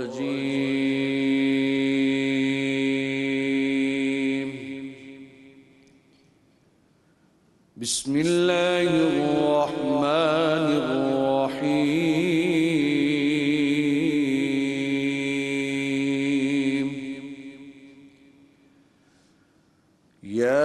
रजीम। बिस्मिल्लाहिर्रहमानिर्रहीम। या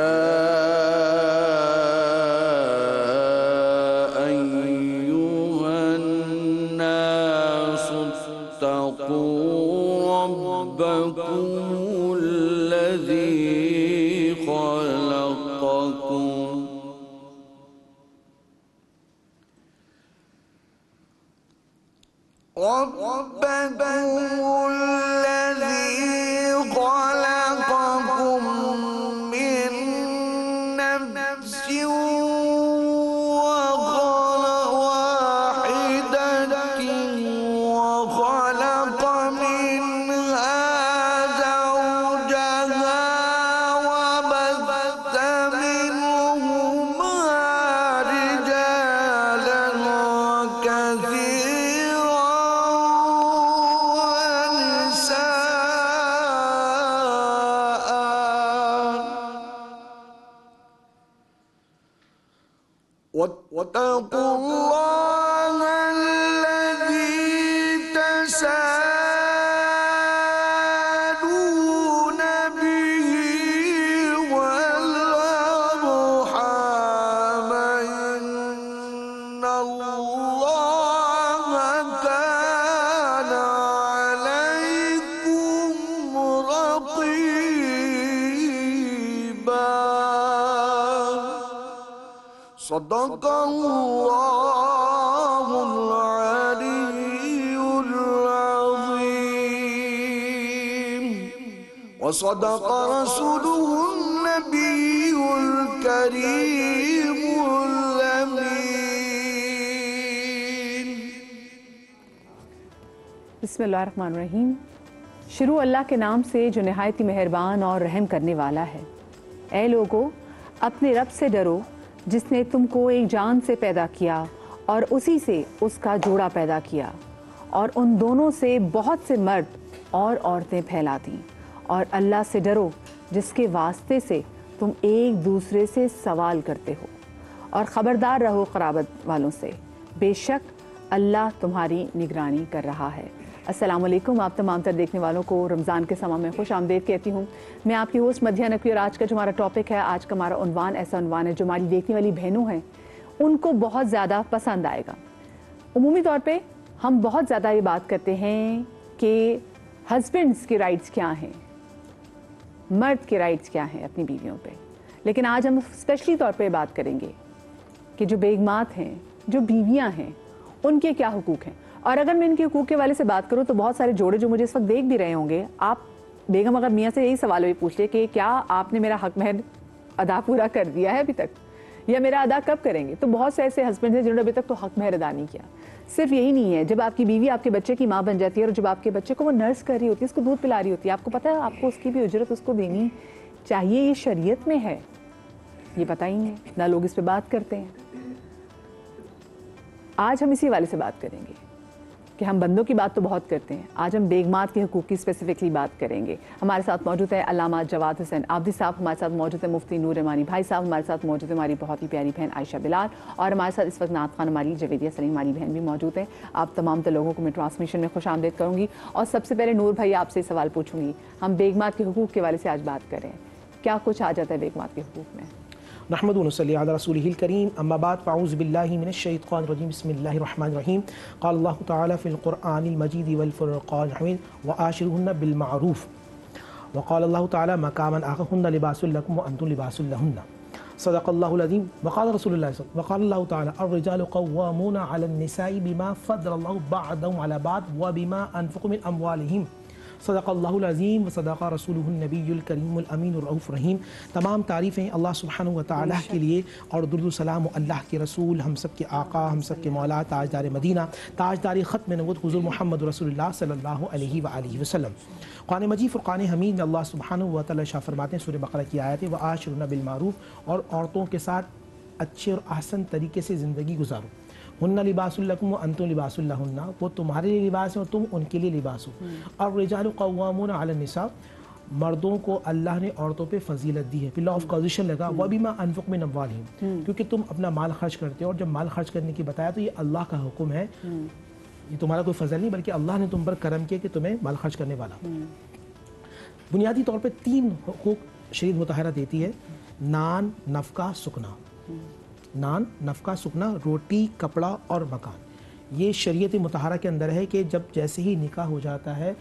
वत्तक़ुल्लाह अल्लज़ी तसाअलून बिही वल अर्हाम इन्नल्लाहा काना अलैकुम रक़ीबा। सदक़ल्लाहुल अलीयुल अज़ीम व सदक़ रसूलुहुन नबियुल करीमुल अमीन। बिस्मिल्लाहिर्रहमानिर्रहीम। शुरू अल्लाह के नाम से जो नहायत मेहरबान और रहम करने वाला है। ऐ लोगो, अपने रब से डरो जिसने तुमको एक जान से पैदा किया और उसी से उसका जोड़ा पैदा किया और उन दोनों से बहुत से मर्द और औरतें फैला दी। और अल्लाह से डरो जिसके वास्ते से तुम एक दूसरे से सवाल करते हो और ख़बरदार रहो क़राबत वालों से, बेशक अल्लाह तुम्हारी निगरानी कर रहा है। अस्सलाम वालेकुम। आप तमाम तर देखने वालों को रमज़ान के समा में खुश आमदीद कहती हूँ। मैं आपकी होस्ट मध्या नकवी और आज का जो हमारा टॉपिक है, आज का हमारा उन्वान ऐसा उन्वान है जो हमारी देखने वाली बहनों हैं उनको बहुत ज़्यादा पसंद आएगा। उमूमी तौर पे हम बहुत ज़्यादा ये बात करते हैं कि हस्बैंड्स के राइट्स क्या हैं, मर्द के राइट्स क्या हैं अपनी बीवियों पे, लेकिन आज हम स्पेशली तौर पे बात करेंगे कि जो बेगमात हैं, जो बीवियाँ हैं, उनके क्या हुकूक हैं। और अगर मैं इनके हुकूक के वाले से बात करूँ तो बहुत सारे जोड़े जो मुझे इस वक्त देख भी रहे होंगे, आप बेगम अगर मियाँ से यही सवाल भी पूछ ले कि क्या आपने मेरा हक महर अदा पूरा कर दिया है अभी तक, या मेरा अदा कब करेंगे, तो बहुत से ऐसे हस्बैंड हैं जिन्होंने अभी तक तो हक महर अदा नहीं किया। सिर्फ यही नहीं है, जब आपकी बीवी आपके बच्चे की माँ बन जाती है और जब आपके बच्चे को वो नर्स कर रही होती है, उसको दूध पिला रही होती है, आपको पता है आपको उसकी भी उजरत उसको देनी चाहिए, ये शरीयत में है, ये पता ही नहीं, ना लोग इस पर बात करते हैं। आज हम इसी वाले से बात करेंगे कि हम बंदों की बात तो बहुत करते हैं, आज हम बेगमात के हुकूक की स्पेसिफिकली बात करेंगे। हमारे साथ मौजूद है अल्लामा जवाद हुसैन आबदी साहब, हमारे साथ मौजूद है मुफ्ती नूर रहमानी भाई साहब, हमारे साथ मौजूद है हमारी बहुत ही प्यारी बहन आयशा बिलाल, और हमारे साथ इस वक्त नात खान हमारी जवेदिया सलीम हमारी बहन भी मौजूद है। आप तमाम तो लोगों को मैं ट्रांसमिशन में खुश आमदीद करूँगी। और सबसे पहले नूर भाई आपसे सवाल पूछूंगी, हम बेगमात के हुकूक के वाले से आज बात करें, क्या कुछ आ जाता है बेगमात के हुकूक में? नहमदुहु व नसल्ली अला रसूलिहिल करीम, अम्मा बाद, फ़अऊज़ु बिल्लाहि मिनश शैतानिर रजीम, बिस्मिल्लाहिर रहमानिर रहीम। क़ाल अल्लाहु तआला फ़िल क़ुरआनिल मजीद वल फ़ुरक़ानिल हमीद व आशिरुहुन्ना बिल मारूफ़ व क़ाल अल्लाहु तआला मक़ामन आख़ाहुन्ना लिबासुल लकुम व अंतुम लिबासुल लहुन्ना। सदक़ल्लाहुल अज़ीम। व क़ाल रसूलुल्लाह व क़ाल अल्लाहु तआला अर्रिजालु क़व्वामूना अलन निसाई बिमा फ़द्दलल्लाहु बअदहुम अला बअद व बिमा अनफ़क़ू मिन अम्वालिहिम। सदक़ल्लाहुल अज़ीम व सदक़ रसूलुहुन नबियुल करीमुल अमीनुर रऊफ़ुर रहीम। तमाम तारीफ़ें अल्लाह सुब्हानहु व तआला के लिए और दुरूद सलाम अल्लाह के रसूल, हम सब के आका, हम सब के मौला, ताजदार मदीना, ताजदार ख़त्म नबूवत हुज़ूर मोहम्मद रसूलुल्लाह सल्लल्लाहु अलैहि व आलिहि वसल्लम। क़ुरान मजीद फ़ुरक़ान हमीद में अल्लाह सुब्हानहु व तआला इरशाद फरमाते हैं, सूरह बक़रा की आयत है, व आशिरुना बिल मारूफ़, और औरतों के साथ अच्छे और आसान तरीके से ज़िंदगी गुजारो। हुन्ना लिबासुल लकुम व अंतुम लिबासुल लहुन्ना, वो तुम्हारे लिए लिबास है और तुम उनके लिए लिबास हो। और रिजालु क़व्वामून अलन निसा, मर्दों को अल्लाह ने औरतों पे फजीलत दी है। फिर लॉ ऑफ कॉजिशन लगा वह भी माँ अनफुक में नवालिहिम, क्योंकि तुम अपना माल खर्च करते हो, और जब माल खर्च करने की बताया तो ये अल्लाह का हुक्म है, ये तुम्हारा कोई फजल नहीं बल्कि अल्लाह ने तुम पर करम किया कि तुम्हें माल खर्च करने वाला। बुनियादी तौर पे 3 हुकूक शरीयत मुतहरा देती है, नान, नफ़का, सुकना। नान, नफ़का, सुकना, रोटी, कपड़ा और मकान। ये शरीयत मुतहरा के अंदर है कि जब जैसे ही निकाह हो जाता है,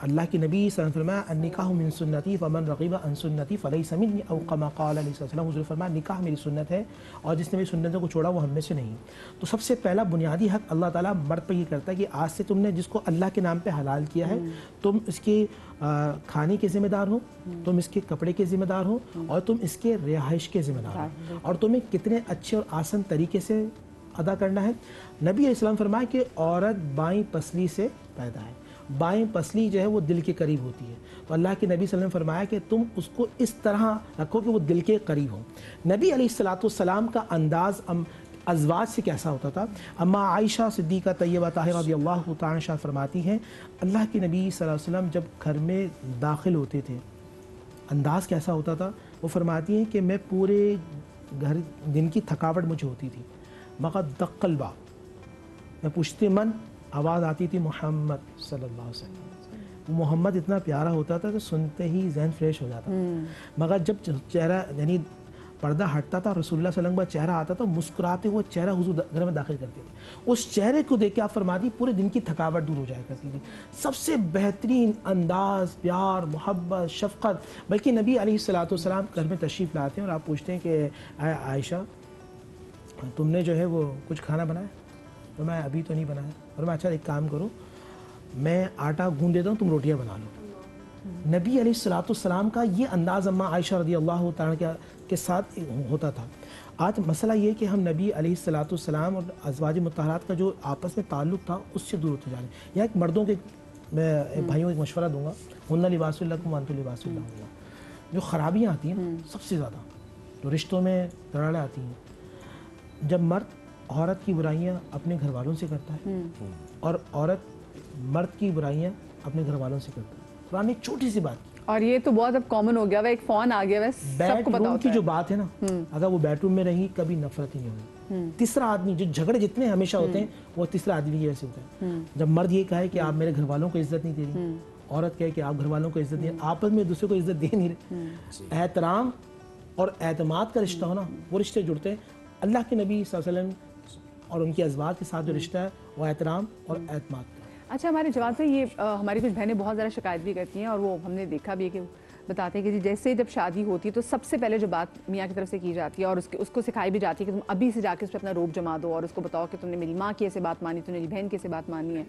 अल्लाह के नबी सल्लल्लाहु अलैहि वसल्लम फरमाया अन्निकाहु मिन सुन्नती फमन रग़िबा अन सुन्नती फलैसा मिन्नी, औ कमा क़ाल अलैहि वसल्लम, हुज़ूर फरमाया निकाह मेरी सुन्नत है और जिसने मेरी सुन्नतों को छोड़ा वो हम में से नहीं। तो सबसे पहला बुनियादी हक अल्लाह ताला मर्द पर ये करता है कि आज से तुमने जिसको अल्लाह के नाम पे हलाल किया है, तुम इसके खाने के ज़िम्मेदार हो, तुम इसके कपड़े के ज़िम्मेदार हो, और तुम इसके रिहाइश के ज़िम्मेदार हो, और तुम्हें कितने अच्छे और आसान तरीके से अदा करना है। नबी अलैहिस्सलाम फरमाया कि औरत बाईं पसली से पैदा है, बाएं पसली जो है वो दिल के करीब होती है। तो अल्लाह के नबी सल्लल्लाहु अलैहि वसल्लम फरमाया कि तुम उसको इस तरह रखो कि वो दिल के करीब हो। नबी अलैहिस्सलाम का अंदाज़ अज़वाज से कैसा होता था? अम्मा आयशा सिद्दीक़ा तय्यबा ताहिरा रज़ियल्लाहु तआला अन्हा फरमाती हैं, अल्लाह के नबी सल्लल्लाहु अलैहि वसल्लम जब घर में दाखिल होते थे, अंदाज़ कैसा होता था? वो फरमाती हैं कि मैं पूरे घर दिन की थकावट मुझे होती थी, मगर दक्कल बा, मैं पूछती मन, आवाज़ आती थी मोहम्मद सल्लल्लाहु अलैहि वसल्लम। मोहम्मद इतना प्यारा होता था कि सुनते ही जहन फ्रेश हो जाता था। मगर जब चेहरा यानी पर्दा हटता था, रसूलुल्लाह सल्लल्लाहु अलैहि वसल्लम का चेहरा आता था, मुस्कुराते हुए चेहरा हुजूर घर में दाखिल करते थे। उस चेहरे को देख के आप फरमाती पूरे दिन की थकावट दूर हो जाया करती थी। सबसे बेहतरीन अंदाज, प्यार, मोहब्बत, शफ़क़त। बल्कि नबी अलैहिस्सलातु वस्सलाम घर में तशरीफ़ लाते हैं और आप पूछते हैं कि आयशा तुमने जो है वो कुछ खाना बनाया? तो मैं अभी तो नहीं बनाया। और मैं अच्छा एक काम करो, मैं आटा गूंद देता हूँ, तुम रोटियां बना लो। नबी अलैहिस्सलाम का ये अंदाज़ अम्मा आयशा रज़ियल्लाहु तआला के साथ होता था। आज मसला ये कि हम नबी अलैहिस्सलाम और अज़वाज मुत्तहरात का जो आपस में ताल्लुक़ था उससे दूर होते जा रहे हैं। यहाँ एक मर्दों के मैं भाइयों को एक मशवरा दूंगा, हुन्ना लिबासुल लकुम व अंतुम लिबासुल लहुन्ना। जो ख़राबियाँ आती हैं सबसे ज़्यादा, जो रिश्तों में दरारें आती हैं, जब मर्द औरत की बुराइयां अपने घर वालों से करता है और औरत मर्द की बुराइयां अपने घर वालों से करता है। कुरान ने एक छोटी सी बात, और ये तो बहुत अब कॉमन हो गया है, एक फोन आ गया है, सबको पता होता है। की जो बात है ना, अगर वो बेडरूम में रही कभी नफरत ही नहीं होगी। तीसरा आदमी, जो झगड़े जितने हमेशा होते हैं वो तीसरा आदमी की वजह से होता है। जब मर्द ये कहे कि आप मेरे घर वालों को इज्जत नहीं दे रही, औरत कहे कि आप घर वालों को इज्जत दे, आपस में दूसरे को इज्जत दे नहीं रहे। एहतराम और एतमाद का रिश्ता हो ना, वो रिश्ते जुड़ते हैं। अल्लाह के नबी सल्लल्लाहु अलैहि वसल्लम और उनकी अज़वाज के साथ जो रिश्ता है वो एहतराम और एतमाद का। अच्छा, हमारे जवाब पे ये हमारी कुछ बहनें बहुत ज़्यादा शिकायत भी करती हैं, और वो हमने देखा भी है कि बताते हैं कि जी जैसे जब शादी होती है तो सबसे पहले जो बात मियाँ की तरफ से की जाती है और उसको सिखाई भी जाती है कि तुम अभी से जाके उस पर अपना रोब जमा दो और उसको बताओ कि तुमने मेरी माँ की ऐसे बात मानी, तुमने मेरी बहन की ऐसे बात मानी है।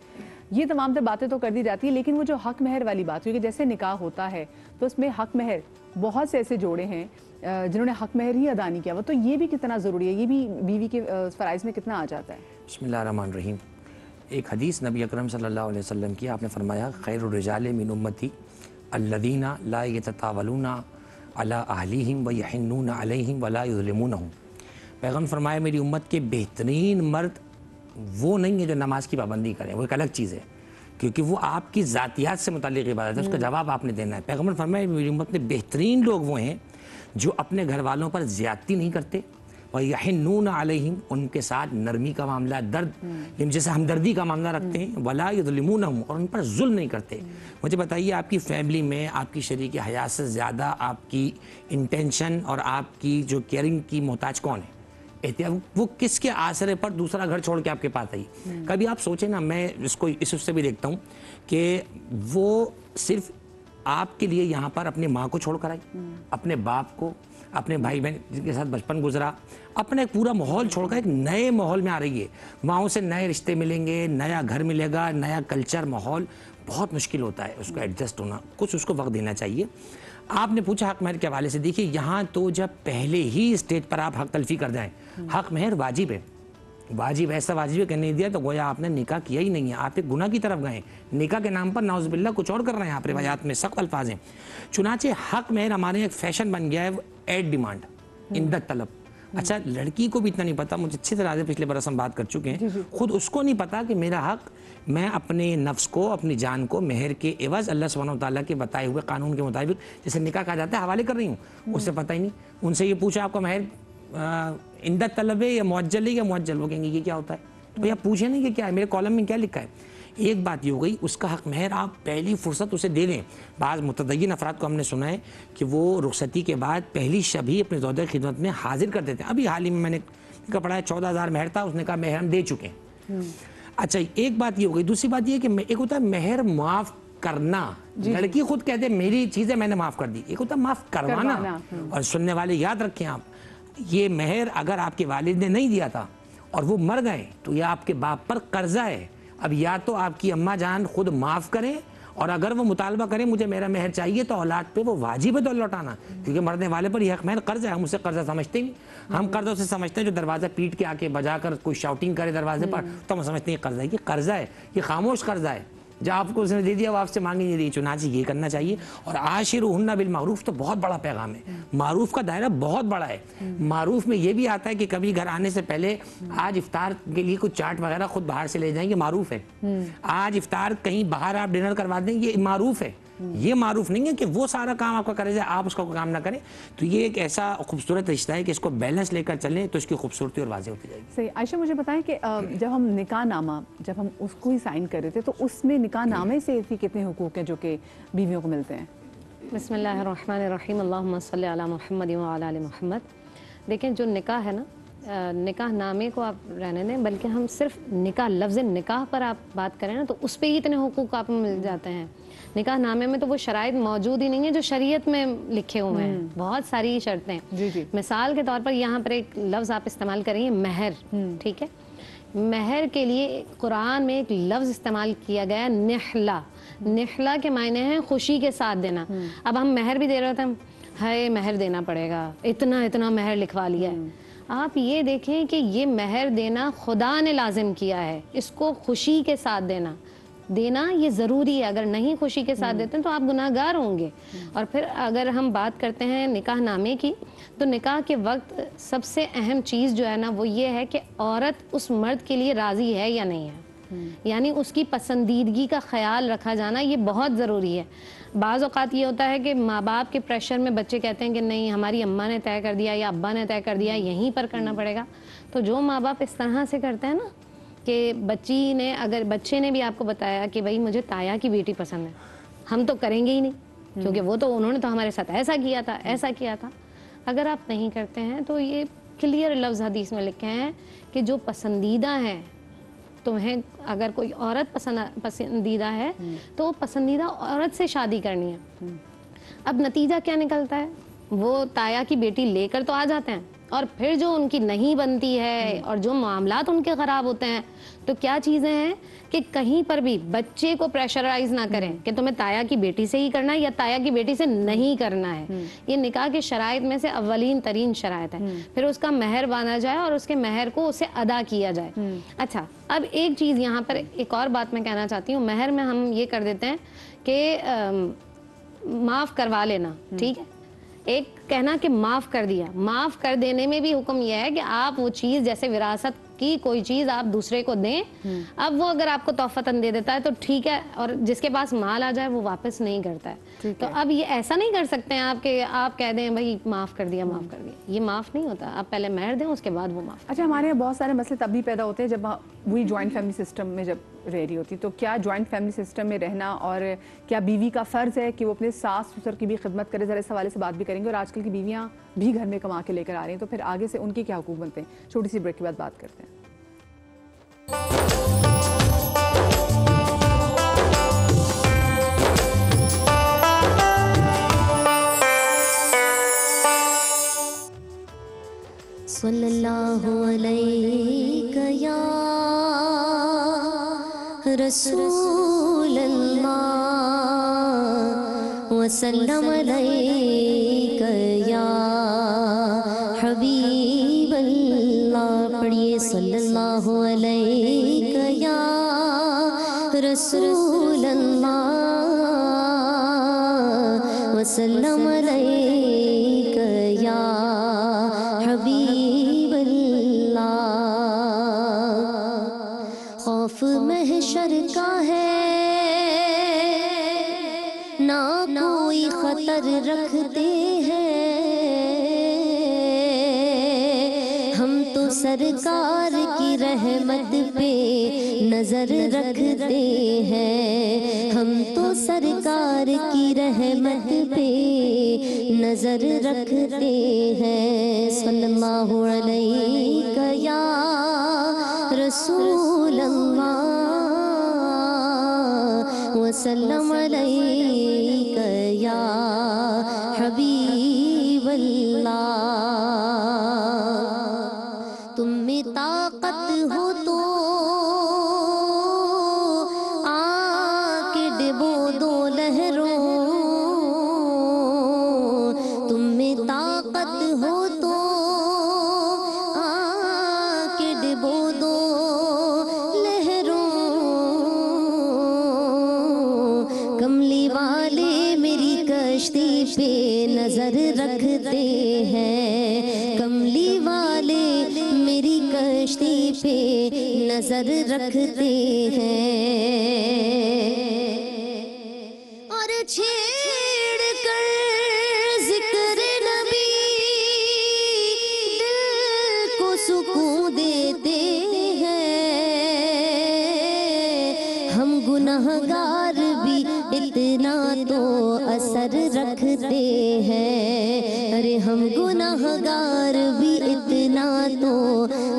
ये तमाम तर बातें तो कर दी जाती है, लेकिन वो जो हक महर वाली बात, क्योंकि जैसे निकाह होता है तो उसमें हक महर, बहुत से ऐसे जोड़े हैं जिन्होंने हक महर ही अदा नहीं किया हुआ, तो ये भी कितना ज़रूरी है, ये भी बीवी के फ़राइज़ में कितना आ जाता है? बिस्मिल्लाहिर्रहमानिर्रहीम। एक हदीस नबी अकरम सल्लल्लाहु अलैहि वसल्लम की, आपने फरमाया खैरुर रिजाल मिन उम्मती अल्लज़ीना ला यततावलूना अला अहलिहिम व यहिन्नूना अलैहिम व ला युज़लिमूनहुम। पैगम्बर फरमाया मेरी उम्मत के बेहतरीन मर्द वो नहीं है जो नमाज की पाबंदी करें, वो एक अलग चीज़ है, क्योंकि वो आपकी ज़ातियात से मुताल्लिक़ इबादत है, उसका जवाब आपने देना है। पैगम्बर फरमाया मेरी उम्मत में बेहतरीन लोग वो हैं जो अपने घर वालों पर ज़्यादती नहीं करते, और यहिन्नूना अलैहिम, उनके साथ नरमी का मामला, दर्द जैसे हमदर्दी का मामला रखते हैं, वला युज़लिमूनहुम, और उन पर जुल्म नहीं करते। मुझे बताइए, आपकी फैमिली में आपकी शरीक हयात से ज़्यादा आपकी इंटेंशन और आपकी जो केयरिंग की मोहताज कौन है? वो किसके आसरे पर दूसरा घर छोड़ के आपके पास आई? कभी आप सोचें ना, मैं इसको इस उससे भी देखता हूँ कि वो सिर्फ आपके लिए यहाँ पर अपनी माँ को छोड़ कर आई, अपने बाप को, अपने भाई बहन जिनके साथ बचपन गुजरा, अपना एक पूरा माहौल छोड़कर एक नए माहौल में आ रही है। वहाँ से नए रिश्ते मिलेंगे, नया घर मिलेगा, नया कल्चर, माहौल, बहुत मुश्किल होता है उसको एडजस्ट होना, कुछ उसको वक्त देना चाहिए। आपने पूछा हक महर के हवाले से, देखिए यहाँ तो जब पहले ही स्टेज पर आप हक तलफी कर जाएं, हक महर वाजिब है, वाजिब ऐसा वाजिब है कि नहीं दिया तो गोया आपने निकाह किया ही नहीं है, आप एक गुनाह की तरफ गए। निकाह के नाम पर नाउज़ुबिल्लाह कुछ और कर रहे हैं आप, रिवायात में सख्त अल्फाज हैं। चुनाचे हक महर हमारे एक फैशन बन गया है, एड डिमांड, इंदत तलब, अच्छा, लड़की को भी इतना नहीं पता, मुझे अच्छी तरह से पिछले बरस हम बात कर चुके हैं, खुद उसको नहीं पता कि मेरा हक, मैं अपने नफ्स को, अपनी जान को मेहर के एवज अल्लाह सुब्हानहू तआला के बताए हुए कानून के मुताबिक, जैसे निकाह कहा जाता है, हवाले कर रही हूँ, उससे पता ही नहीं। उनसे ये पूछा आपका महर इंदा तलब है या मुअज्जल है या मुअज्जल, वो कहेंगे ये क्या होता है, तो भैया पूछे नहीं कि क्या है, मेरे कॉलम में क्या लिखा है। एक बात ये हो गई, उसका हक महर आप पहली फुर्सत उसे दे दें। बाज़ मुतदय्यिन अफराद को हमने सुना है कि वो रुखसती के बाद पहली शब ही अपने ज़ौजा की खिदमत में हाजिर कर देते हैं। अभी हाल ही में मैंने पढ़ा है 14,000 महर था, उसने कहा महर हम दे चुके हैं। अच्छा, एक बात ये हो गई। दूसरी बात ये कि एक होता है महर माफ़ करना, लड़की खुद कहते हैं मेरी चीज़ें मैंने माफ़ कर दी, एक होता है माफ़ करवाना। और सुनने वाले याद रखें आप, ये महर अगर आपके वालिद ने नहीं दिया था और वो मर गए तो यह आपके बाप पर कर्जा है। अब या तो आपकी अम्मा जान खुद माफ़ करें, और अगर वो मुतालबा करें मुझे मेरा महर चाहिए, तो औलाद पे वो वाजिब है तो लौटाना, क्योंकि मरने वाले पर यह महर कर्जा है। हम उसे कर्जा समझते नहीं, हम कर्जा से समझते हैं जो दरवाज़ा पीट के आके बजा कर कोई शाउटिंग करे दरवाजे पर, तो हम समझते हैं कर्जा है। ये कर्जा है, ये खामोश कर्जा है, जो आपको उसने दे दिया वो आपसे मांगी नहीं रही। चुनांचे ये करना चाहिए। और आशिरुहुन्ना बिल मारूफ तो बहुत बड़ा पैगाम है, मारूफ का दायरा बहुत बड़ा है। मारूफ में ये भी आता है कि कभी घर आने से पहले आज इफ्तार के लिए कुछ चाट वगैरह खुद बाहर से ले जाएंगे, मारूफ है। आज इफ्तार कहीं बाहर आप डिनर करवा दें, ये मारूफ है। ये मारूफ नहीं है कि वो सारा काम आपका करे जाए, आप उसका कोई काम ना करें। तो ये एक ऐसा खूबसूरत रिश्ता है कि इसको बैलेंस लेकर चलें तो इसकी खूबसूरती और वाज़ेह होती जाएगी। सही। आयशा, मुझे बताएं कि जब हम निकाह नामा, जब हम उसको ही साइन कर रहे थे, तो उसमें निकाह नामे से ऐसी कितने हुकूक हैं जो कि बीवियों को मिलते हैं? बिस्मिल्लाहिर्रहमानिर्रहीम, अल्लाहुम्मा सल्ली अला मुहम्मद व अला आलि मुहम्मद। देखें, जो निकाह है ना, निकाह नामे को आप रहने दें, बल्कि हम सिर्फ निकाह, लफ्ज़ निकाह पर आप बात करें ना, तो उस पर ही इतने हुकूक आपको मिल जाते हैं। निकाह नामे में तो वो शराइत मौजूद ही नहीं है जो शरीयत में लिखे हुए हैं, बहुत सारी शर्तें। जी जी। मिसाल के तौर पर यहाँ पर एक लफ्ज़ आप इस्तेमाल करेंगे, महर। ठीक है, महर के लिए कुरान में एक लफ्ज़ इस्तेमाल किया गया, निहला। निहला के मायने हैं खुशी के साथ देना। अब हम महर भी दे रहे थे, हाय महर देना पड़ेगा, इतना इतना महर लिखवा लिया है। आप ये देखें कि ये महर देना खुदा ने लाजिम किया है, इसको खुशी के साथ देना ये ज़रूरी है। अगर नहीं खुशी के साथ देते हैं तो आप गुनाहगार होंगे। और फिर अगर हम बात करते हैं निकाह नामे की, तो निकाह के वक्त सबसे अहम चीज़ जो है ना, वो ये है कि औरत उस मर्द के लिए राज़ी है या नहीं है, यानी उसकी पसंदीदगी का ख्याल रखा जाना ये बहुत ज़रूरी है। बाज़ औक़ात ये होता है कि माँ बाप के प्रेशर में बच्चे कहते हैं कि नहीं, हमारी अम्मा ने तय कर दिया या अब्बा ने तय कर दिया, यहीं पर करना पड़ेगा। तो जो माँ बाप इस तरह से करते हैं ना कि बच्चे ने भी आपको बताया कि भाई मुझे ताया की बेटी पसंद है, हम तो करेंगे ही नहीं, क्योंकि वो तो उन्होंने तो हमारे साथ ऐसा किया था, ऐसा किया था। अगर आप नहीं करते हैं तो ये क्लियर लफ्ज़ हदीस में लिखे हैं कि जो पसंदीदा है, तुम्हें अगर कोई औरत पसंदीदा है तो पसंदीदा औरत से शादी करनी है। अब नतीजा क्या निकलता है, वो ताया की बेटी लेकर तो आ जाते हैं, और फिर जो उनकी नहीं बनती है और जो मामलात उनके ख़राब होते हैं, तो क्या चीज़ें हैं कि कहीं पर भी बच्चे को प्रेशराइज ना करें कि तुम्हें ताया की बेटी से ही करना है या ताया की बेटी से नहीं करना है। ये निकाह की शराइत में से अव्वलीन तरीन शराइत है। फिर उसका महर बांधा जाए और उसके महर को उसे अदा किया जाए। अच्छा, अब एक चीज़ यहाँ पर, एक और बात मैं कहना चाहती हूँ। महर में हम ये कर देते हैं कि माफ़ करवा लेना, ठीक है, एक कहना कि माफ़ कर दिया। माफ़ कर देने में भी हुक्म यह है कि आप वो चीज़, जैसे विरासत की कोई चीज़ आप दूसरे को दें, अब वो अगर आपको तोहफ़तन दे देता है तो ठीक है, और जिसके पास माल आ जाए वो वापस नहीं करता है। तो अब ये ऐसा नहीं कर सकते हैं आप कि आप कह दें भाई माफ़ कर दिया, माफ़ कर दिया। ये माफ़ नहीं होता, आप पहले महर दें, उसके बाद वो माफ़। अच्छा, हमारे यहाँ बहुत सारे मसले तब भी पैदा होते हैं जब वही जॉइंट फैमिली सिस्टम में जब रह रही होती, तो क्या जॉइंट फैमिली सिस्टम में रहना और क्या बीवी का फ़र्ज़ है कि वो अपने सास ससुर की भी खिदमत करे? ज़रा इस हवाले से बात भी करेंगे। और आजकल की बीवियाँ भी घर में कमा के लेकर आ रही हैं, तो फिर आगे से उनके क्या हुकूक बनते हैं? छोटी सी ब्रेक के बाद बात करते हैं। सल्लल्लाहु अलैहि या रसूल अल्लाह वसल्लम अलैका या हबीब अल्लाह। पढ़िए सल्लल्लाहु अलैका या रसूल अल्लाह वसल्लम अलैका या हबीब खतर रखते हैं, हम तो सरकार की रहमत पे नजर रखते हैं, हम तो सरकार की रहमत पे नजर रखते हैं। सल्लल्लाहु अलैहि या रसूल अल्लाह वसल्लम अलैका या हबीब अल्लाह। तुम में ताकत हो तो आके डुबो दो लहरों, तुम में ताकत हो तो आके डुबो दो लहरों। कमली वाले मेरी कश्ती पे नजर रखते हैं, कमली वाले मेरी कश्ती पे नजर रखते हैं। और छेड़ कर जिक्र नबी दिल को सुकून देते हैं, हम गुनहगार भी इतना तो असर रखते हैं, अरे हम गुनहगार भी इतना तो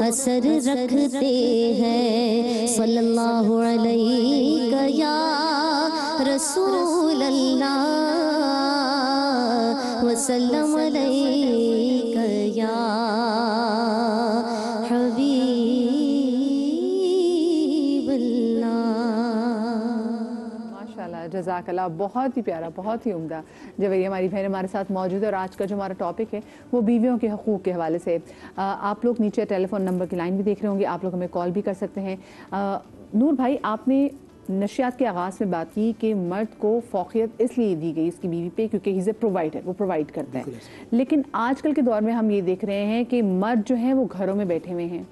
असर रखते हैं। सल्लल्लाहु अलैहि या रसूल अल्लाह वसल्लम अलैका या हबीब अल्लाह। माशाल्लाह, जज़ाकल्लाह, बहुत ही प्यारा, बहुत ही उम्दा। जवेरी हमारी बहन हमारे साथ मौजूद है और आज का जो हमारा टॉपिक है वो बीवियों के हकूक़ के हवाले से। आप लोग नीचे टेलीफोन नंबर की लाइन भी देख रहे होंगे, आप लोग हमें कॉल भी कर सकते हैं। नूर भाई, आपने नशियात के आगाज़ में बात की कि मर्द को फ़ौक़ियत इसलिए दी गई उसकी बीवी पे क्योंकि ही इज़ ए प्रोवाइडर, वो प्रोवाइड करता है। लेकिन आजकल के दौर में हम ये देख रहे हैं कि मर्द जो हैं वो घरों में बैठे हुए हैं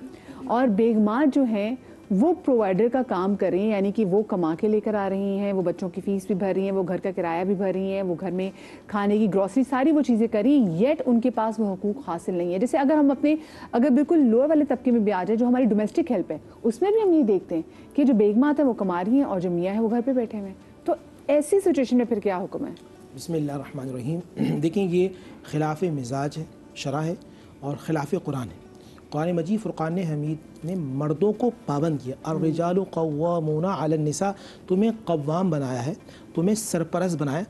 और बेगमात जो हैं वो प्रोवाइडर का काम कर रही हैं, यानी कि वो कमा के लेकर आ रही हैं, वो बच्चों की फ़ीस भी भर रही हैं, वो घर का किराया भी भर रही हैं, वो घर में खाने की ग्रॉसरी सारी वो चीज़ें कर रही हैं, येट उनके पास वो हकूक़ हासिल नहीं है। जैसे अगर हम अगर बिल्कुल लोअर वाले तबके में भी आ जाए, जो हमारी डोमेस्टिक हेल्प है, उसमें भी हम ये देखते हैं कि जो बेगमात है वो कमा रही हैं और जो मियाँ है वो घर पर बैठे हुए हैं। तो ऐसी सिचुएशन में फिर क्या हुक्म है? बिस्मिल्लाहिर्रहमानिर्रहीम। देखिए, ये खिलाफ मिजाज है, शरा है और खिलाफ कुरान है। कुरान मजीद फ़ुरक़ान हमीद ने मर्दों को पाबंद किया, अर्रिजालु क़व्वामूना अलन्निसा, तुम्हें कव्वाम बनाया है, तुम्हें सरपरस्त बनाया।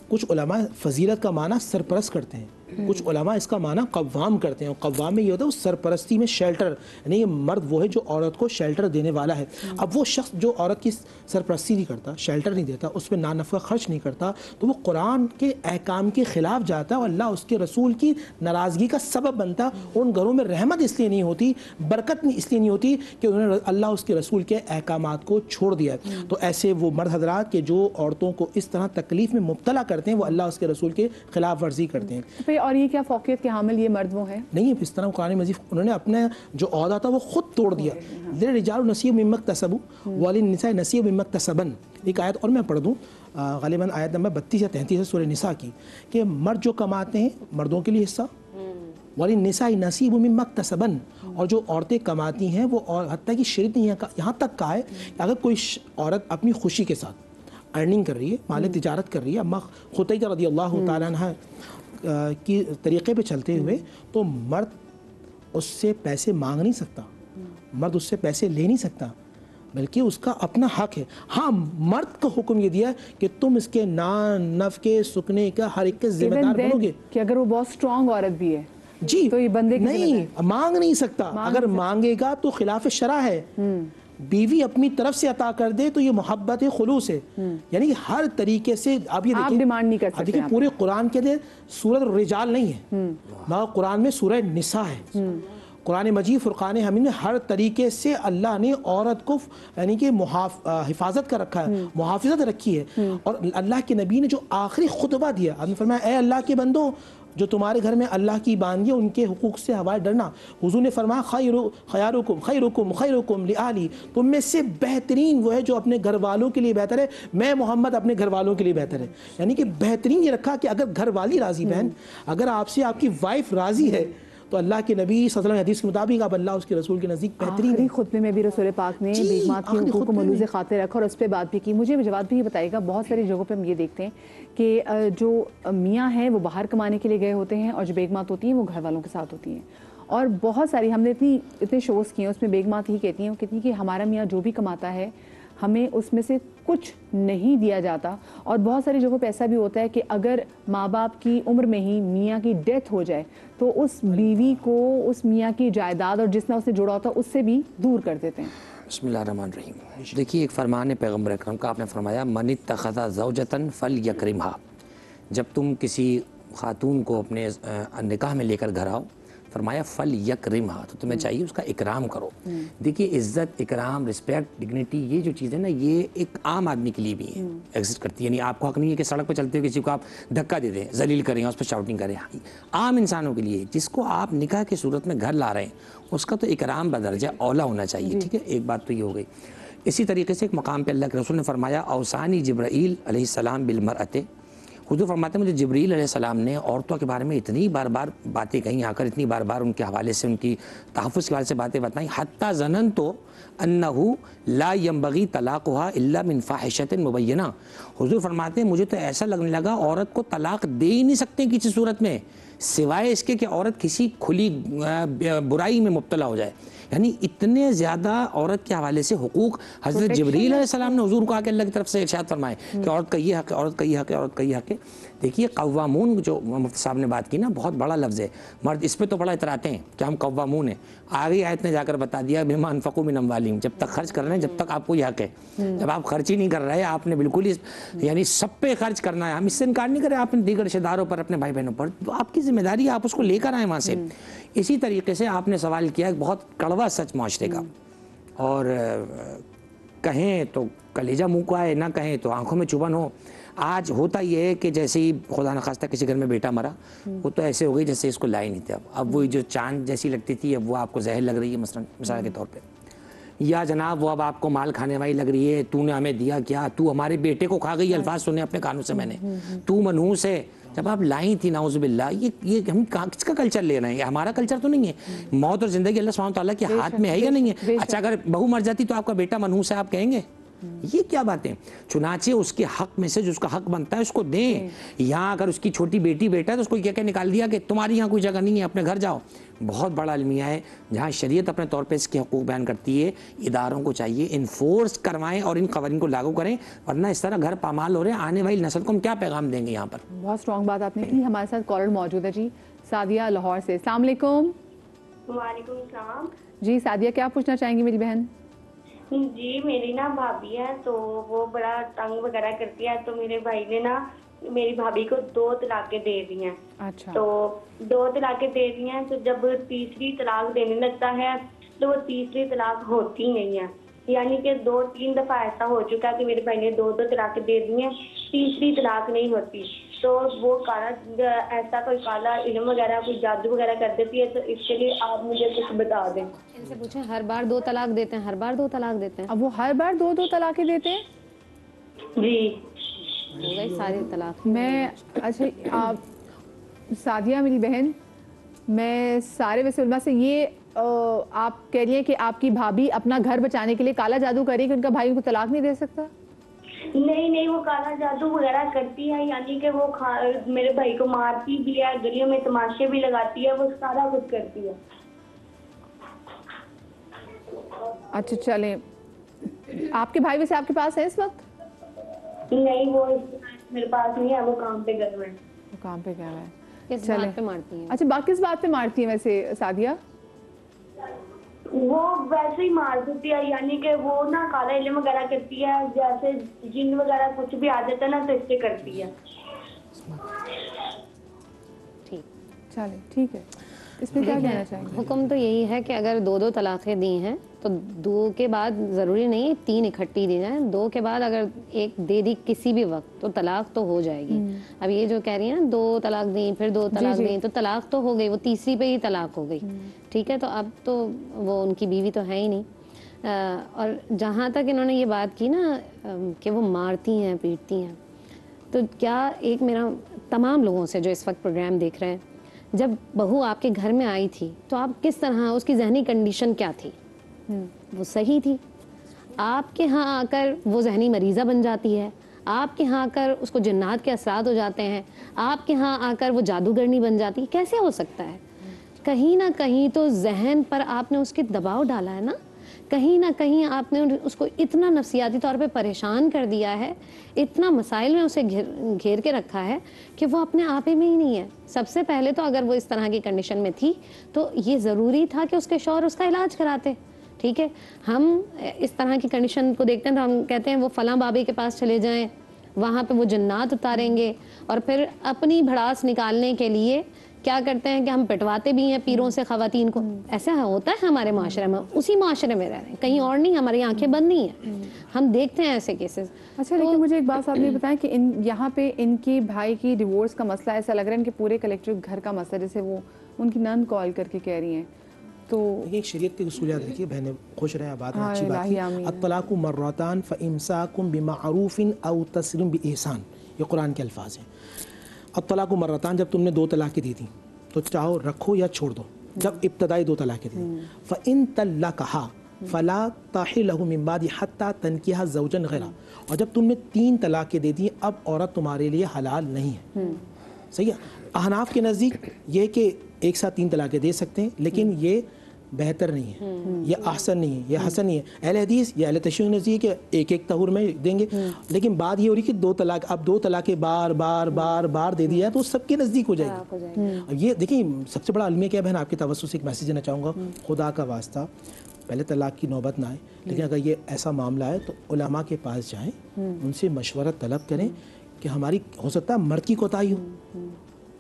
कुछ उलमा फ़जीलत का माना सरपरस्त करते हैं, कुछ उलमा इसका माना कव्वाम करते हैं। और कव्वाम में ये होता है उस सरपरस्ती में शेल्टर, यानी ये मर्द वो है जो औरत को शेल्टर देने वाला है। अब वो शख्स जो औरत की सरपरस्ती नहीं करता, शेल्टर नहीं देता, उस पर नानफ़ा खर्च नहीं करता, तो वो कुरान के अहकाम के ख़िलाफ़ जाता है और अल्लाह उसके रसूल की नाराज़गी का सबब बनता। उन घरों में रहमत इसलिए नहीं होती, बरकत इसलिए नहीं होती कि उन्होंने अल्लाह उसके रसूल के अहकामात को छोड़ दिया है। तो ऐसे वो मर्द हज़रात के जो औरतों को इस तरह तकलीफ़ में मुब्तला करते हैं, वो अल्लाह उसके रसूल के ख़िलाफ़ वर्जी करते हैं। और ये क्या फ़ौक़ियत के हामिल ये मर्द वो है? नहीं है, इस तरह कुरान मजीद उन्होंने अपना जो औहदा था वो खुद तोड़ दिया। लिर्रिजालि नसीबुम मिम्मा इक्तसबू वलिन्निसाइ नसीबुम मिम्मा इक्तसबन। एक आयत और मैं पढ़ दूँ, ग़ालिबन आयत नंबर 32 या 33 है सूरह निसा की, कि मर्द जो कमाते हैं मर्दों के लिए हिस्सा, वलिन्निसाइ नसीबुम मिम्मा इक्तसबन, और जो औरतें कमाती हैं वो, और हत्ता की शरीयत ने यहाँ तक कहा है कि अगर कोई औरत अपनी खुशी के साथ अर्निंग कर रही है, माल तिजारत कर रही है, अम्मा खुतैजा रज़ियल्लाहु ताला अन्हा की तरीक़े पे चलते हुए, तो मर्द उससे पैसे मांग नहीं सकता, मर्द उससे पैसे ले नहीं सकता, बल्कि उसका अपना हक है। हाँ, मर्द का हुक्म ये दिया कि तुम इसके नान नफ़के सुकने का हर एक के जिम्मेदार बनोगे। कि अगर वो बहुत स्ट्रॉन्ग औरत भी है जी, तो ये बंदे की नहीं मांग नहीं सकता, अगर मांगेगा तो खिलाफ शरा है। बीवी अपनी तरफ से अता कर दे तो ये मोहब्बत है, खुलूस है, यानी हर तरीके से आप ये आप डिमांड नहीं कर सकते। देखिए, पूरे कुरान के लिए सूरह रिजाल नहीं है, मगर कुरान में सूरह निसा है। कुरान मजीद फ़ुरक़ान हमीद में हर तरीके से अल्लाह ने औरत को यानी कि हिफाजत कर रखा है, मुहाफ़िज़त रखी है। और अल्लाह के नबी ने जो आखिरी खुतबा दिया, आपने फरमाया, ए अल्लाह के बंदो, जो तुम्हारे घर में अल्लाह की बांधी उनके हुकूक से हवाए डरना। हुजूर ने फरमाया खैरुकुम खैरुकुम खैरुकुम लिआली, तुम में से बेहतरीन वो है जो अपने घर वालों के लिए बेहतर है, मैं मोहम्मद अपने घर वालों के लिए बेहतर है। यानी कि बेहतरीन ये रखा कि अगर घर वाली राज़ी, बहन अगर आपसे आपकी वाइफ राज़ी है तो अल्लाह के नबी सल्लल्लाहु अलैहि वसल्लम हदीस के मुताबिक आप अल्लाह उसके रसूल के नज़दीक बेहतरीन है। खुतबे में भी रसूल पाक ने बेगमात के हुकूक को मलूज़ खातिर रखा और उस पर बात भी की। मुझे जवाब भी बताइएगा, बहुत सारी जगहों पे हम ये देखते हैं कि जो मियाँ हैं वो बाहर कमाने के लिए गए होते हैं और जो बेगमात होती हैं वो घर वालों के साथ होती हैं। और बहुत सारी हमने इतने शोज़ किए हैं, उसमें बेगमात ही कहती हैं कि हमारा मियाँ जो भी कमाता है हमें उसमें से कुछ नहीं दिया जाता। और बहुत सारी जगहों पे ऐसा भी होता है कि अगर माँ बाप की उम्र में ही मियाँ की डेथ हो जाए तो उस बीवी को उस मियाँ की जायदाद और जितना उसने जोड़ा होता है उससे भी दूर कर देते हैं। बिस्मिल्लाहिर्रहमानिर्रहीम। देखिए, एक फरमान है पैगम्बर अकरम का, आपने फरमाया मन इत्तखज़ा ज़ौजतन फल यकरिमहा। जब तुम किसी खातून को अपने निकाह में लेकर घर आओ, फरमाया फल यकरिमहा, तो तुम्हें चाहिए उसका इकराम करो। देखिए, इज़्ज़त, इकराम, रिस्पेक्ट, डिग्निटी, ये जो चीज़ है ना, ये एक आम आदमी के लिए भी एग्जिस्ट करती है। यानी आपको हक नहीं है कि सड़क पर चलते हुए किसी को आप धक्का दे दें, जलील करें, उस पर शाउटिंग करें। आम इंसानों के लिए, जिसको आप निकाह की सूरत में घर ला रहे हैं, उसका तो इकराम बदरजा औला होना चाहिए। ठीक है, एक बात तो ये हो गई। इसी तरीके से एक मकाम पर अल्लाह के रसूल ने फरमाया औसानी जिब्राईल अलैहिस्सलाम बिलमरअते। हुजूर फरमाते हैं मुझे जिब्रील अलैहिस्सलाम ने औरतों के बारे में इतनी बार बार बातें कहीं आकर, इतनी बार बार उनके हवाले से, उनकी तहफ़्फ़ुज़ के हवाले से बातें बताई, हत्ता ज़नन तो अन्नहु ला यंबगी तलाक़ुहा इल्ला मिन फ़ाहिशतिन मुबय्यना। हुजूर फरमाते हैं मुझे तो ऐसा लगने लगा औरत को तलाक़ दे ही नहीं सकते किसी सूरत में, सिवाय इसके कि औरत किसी खुली बुराई में मुब्तला हो जाए। यानी इतने ज़्यादा औरत के हवाले से हुकूक हज़रत जिब्रील अलैहिस्सलाम ने हुजूर को आके अल्लाह की तरफ से इरशाद फरमाए कि औरत का ये हक़ है, औरत का ये हक़ है, औरत का ये हक़ है। देखिए, कव्वामून जो मुफ्ती साहब ने बात की ना, बहुत बड़ा लफ्ज़ है। मर्द इस पर तो बड़ा इतराते हैं कि हम कव्वामून हैं। आगे आयत ने जाकर बता दिया बिमा अनफ़क़ू मिन अम्वालिहिम, जब तक खर्च कर रहे हैं, जब तक आपको ये हक़ है। जब आप खर्च ही नहीं कर रहे, आपने बिल्कुल ही यानी सब पे खर्च करना है, हम इससे इनकार नहीं करें, आपने दीगर रिश्तेदारों पर, अपने भाई बहनों पर, तो आपकी जिम्मेदारी है, आप उसको लेकर आए वहाँ से। इसी तरीके से आपने सवाल किया बहुत कड़वा सच माशरे का, और कहें तो कलेजा मुँह को आए, ना कहें तो आंखों में चुभन हो। आज होता ये है कि जैसे ही खुदा न खास्ता किसी घर में बेटा मरा, वो तो ऐसे हो गई जैसे इसको ला ही नहीं थे। अब वो जो चांद जैसी लगती थी, अब वो आपको जहर लग रही है, मसलन मिसाल के तौर पे। या जनाब वो अब आपको माल खाने वाली लग रही है, तूने हमें दिया क्या, तू हमारे बेटे को खा गई। अल्फाज सुने अपने कानों से मैंने, तू मनहूस है। जब आप लाई थी नाउज़ुबिल्लाह, ये हम किसका कल्चर ले रहे हैं? ये हमारा कल्चर तो नहीं है। मौत और ज़िंदगी अल्लाह सुब्हानहू तआला के हाथ में है या नहीं है? अच्छा, अगर बहू मर जाती तो आपका बेटा मनहूस है आप कहेंगे? ये क्या बातें? चुनाचे उसके हक में से जो उसका हक बनता है उसको दें। यहाँ अगर उसकी छोटी बेटी बेटा है तो उसको क्या क्या निकाल दिया कि तुम्हारी यहाँ कोई जगह नहीं है, अपने घर जाओ। बहुत बड़ा अलमिया है जहाँ शरीयत अपने तौर पे इसके हकूक़ बयान करती है। इदारों को चाहिए इन्फोर्स करवाएं और इन कवानीन को लागू करें, वरना इस तरह घर पामाल हो रहे हैं। आने वाली नस्ल को हम क्या पैगाम देंगे? यहाँ पर बहुत स्ट्रॉन्ग बात आपने की। हमारे साथ कॉलर मौजूद है जी, सादिया लाहौर से। अस्सलाम वालेकुम। वालेकुम सलाम जी सादिया, क्या पूछना चाहेंगी मेरी बहन? जी, मेरी ना भाभी है तो वो बड़ा तंग वगैरह करती है, तो मेरे भाई ने ना मेरी भाभी को 2 तलाकें दे दी हैं। अच्छा। तो 2 तलाकें दे दी हैं, तो जब तीसरी तलाक देने लगता है तो वो तीसरी तलाक होती नहीं है। यानी कि 2-3 दफ़ा ऐसा हो चुका है कि मेरे भाई ने 2 तलाकें दे दी हैं, तीसरी तलाक नहीं होती। तो वो काला ऐसा कोई काला इल्म वगैरह, कोई जादू वगैरह कर देती है, तो इसके लिए आप मुझे कुछ बता दें। इनसे पूछें, हर बार 2 तलाक देते हैं? हर बार 2 तलाक देते हैं? अब वो हर बार 2-2 तलाकें देते हैं? जी, हो गई सारी तलाक। मैं अच्छा, आप सादिया मेरी बहन, मैं सारे वैसे उलमा से ये आप कह रही हैं कि आपकी भाभी अपना घर बचाने के लिए काला जादू कर रही है कि उनका भाई उनको तलाक नहीं दे सकता? नहीं, वो काला जादू वगैरह करती है, यानी कि वो मेरे भाई को मारती भी है, गलियों में तमाशे भी लगाती है, वो सारा कुछ करती है। अच्छा चलें, आपके भाई वैसे आपके पास है इस वक्त? नहीं, वो मेरे पास नहीं है, वो काम पे गए हुए हैं। वो काम पे गया है। किस बात पे मारती हैं? अच्छा, किस बात पे मारती है वैसे सादिया? वो वैसे ही मार देती है, यानी कि वो ना काला इल्म वगैरह करती है, जैसे जिन वगैरह कुछ भी आ जाता है ना तो इससे करती है। ठीक, चले ठीक है। इसमें क्या कहना चाहेंगे? हुक्म तो यही है कि अगर 2 तलाक़ें दी हैं तो 2 के बाद ज़रूरी नहीं है 3 इकट्ठी दी जाएँ। 2 के बाद अगर एक दे दी किसी भी वक्त तो तलाक तो हो जाएगी। अब ये जो कह रही है ना 2 तलाक दी फिर 2 तलाक दी, तो तलाक तो हो गई, वो तीसरी पे ही तलाक हो गई। ठीक है, तो अब तो वो उनकी बीवी तो है ही नहीं। और जहाँ तक इन्होंने ये बात की ना कि वो मारती हैं पीटती हैं, तो क्या एक मेरा तमाम लोगों से जो इस वक्त प्रोग्राम देख रहे हैं, जब बहू आपके घर में आई थी तो आप किस तरह, उसकी जहनी कंडीशन क्या थी? वो सही थी? आपके यहाँ आकर वो जहनी मरीज़ा बन जाती है, आपके यहाँ आकर उसको जिन्नात के असरात हो जाते हैं, आपके यहाँ आकर वो जादूगरनी बन जाती है, कैसे हो सकता है? कहीं ना कहीं तो जहन पर आपने उसके दबाव डाला है ना, कहीं ना कहीं आपने उसको इतना नफसियाती तौर पे परेशान कर दिया है, इतना मसाइल में उसे घेर के रखा है कि वो अपने आप ही में ही नहीं है। सबसे पहले तो अगर वो इस तरह की कंडीशन में थी तो ये ज़रूरी था कि उसके शौहर उसका इलाज कराते। ठीक है, हम इस तरह की कंडीशन को देखते हैं तो हम कहते हैं वो फलां बाबे के पास चले जाएं, वहाँ पे वो जन्नात उतारेंगे, और फिर अपनी भड़ास निकालने के लिए क्या करते हैं कि हम पिटवाते भी हैं पीरों से ख़वातीन को। ऐसा होता है हमारे माशरे में, उसी माशरे में रह रहे हैं, कहीं और नहीं, हमारी आंखें बंद नहीं हैं, हम देखते हैं ऐसे केसेस। अच्छा, लेकिन मुझे एक बात आपने बताया कि यहाँ पे इनके भाई की डिवोर्स का मसला ऐसा लग रहा है इनके पूरे कलेक्टिव घर का मसला, जैसे वो उनकी नंद कॉल करके कह रही हैं। तो एक शरीयत के उसूल याद रखिए बहनें, खुश रहे, बात अच्छी बात है। अत्तलाकु मर्रतान फ़इम्साकुम बिमारूफिन औ तस्रीम बिइहसान, ये कुरान के अल्फाज हैं। अत्तलाकु मर्रतान, जब तुमने 2 तलाक़ें दी थी तो चाहो रखो या छोड़ दो। जब इब्तदाई 2 तलाक़ें दी, फ़इन तल्लक़हा फ़ला ताहिलहु मिन बादी हत्ता तनकिहा ज़ौजन गैरा, और जब तुमने 3 तलाक़ें दे दी अब औरत तुम्हारे लिए हलाल नहीं है। सही है। अहनाफ के नज़दीक ये कि एक साथ 3 तलाक़ें दे सकते हैं, लेकिन ये बेहतर नहीं है, ये ahsan नहीं है, ये हसन नहीं है। अहले हदीस या अहले तशय्युअ नज़रिए के एक तहुर में देंगे, लेकिन बात ये हो रही कि 2 तलाक, अब 2 तलाक़ें बार बार बार बार दे दिया है तो सबके नज़दीक हो जाएगी। अब ये देखिए सबसे बड़ा अलमिया क्या है बहन, आपके तवज्जो से एक मैसेज देना चाहूँगा, खुदा का वास्ता पहले तलाक की नौबत ना आए, लेकिन अगर ये ऐसा मामला है तो उलमा के पास जाएँ, उनसे मशवरा तलब करें कि हमारी, हो सकता है मर्द की कोताही हो,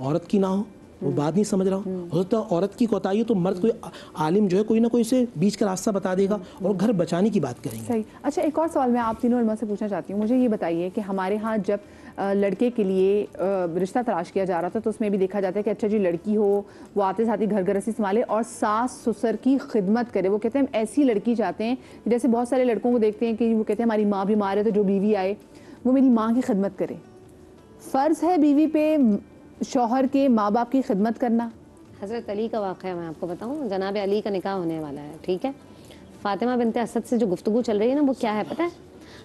औरत की ना हो, वो बात नहीं समझ रहा हो सकता है औरत की कोताही हो तो मर्द कोई आलिम जो है कोई ना कोई से बीच का रास्ता बता देगा और घर बचाने की बात करेंगे। सही। अच्छा, एक और सवाल मैं आप तीनों उलमा से पूछना चाहती हूँ। मुझे ये बताइए कि हमारे यहाँ जब लड़के के लिए रिश्ता तलाश किया जा रहा था तो उसमें भी देखा जाता है कि अच्छा जी लड़की हो, वो आते साथ ही घर गृहस्थी संभाले और सास ससुर की खिदमत करे। वो कहते हैं हम ऐसी लड़की चाहते हैं, जैसे बहुत सारे लड़कों को देखते हैं कि वो कहते हैं हमारी माँ बीमार है तो जो बीवी आए वो मेरी माँ की खिदमत करे। फ़र्ज़ है बीवी पे शौहर के माँ बाप की खिदमत करना? हज़रत अली का वाक़या मैं आपको बताऊं, जनाब अली का निकाह होने वाला है। ठीक है, फ़ातिमा बिनते असद से जो गुफ्तगू चल रही है ना, वो क्या है पता है?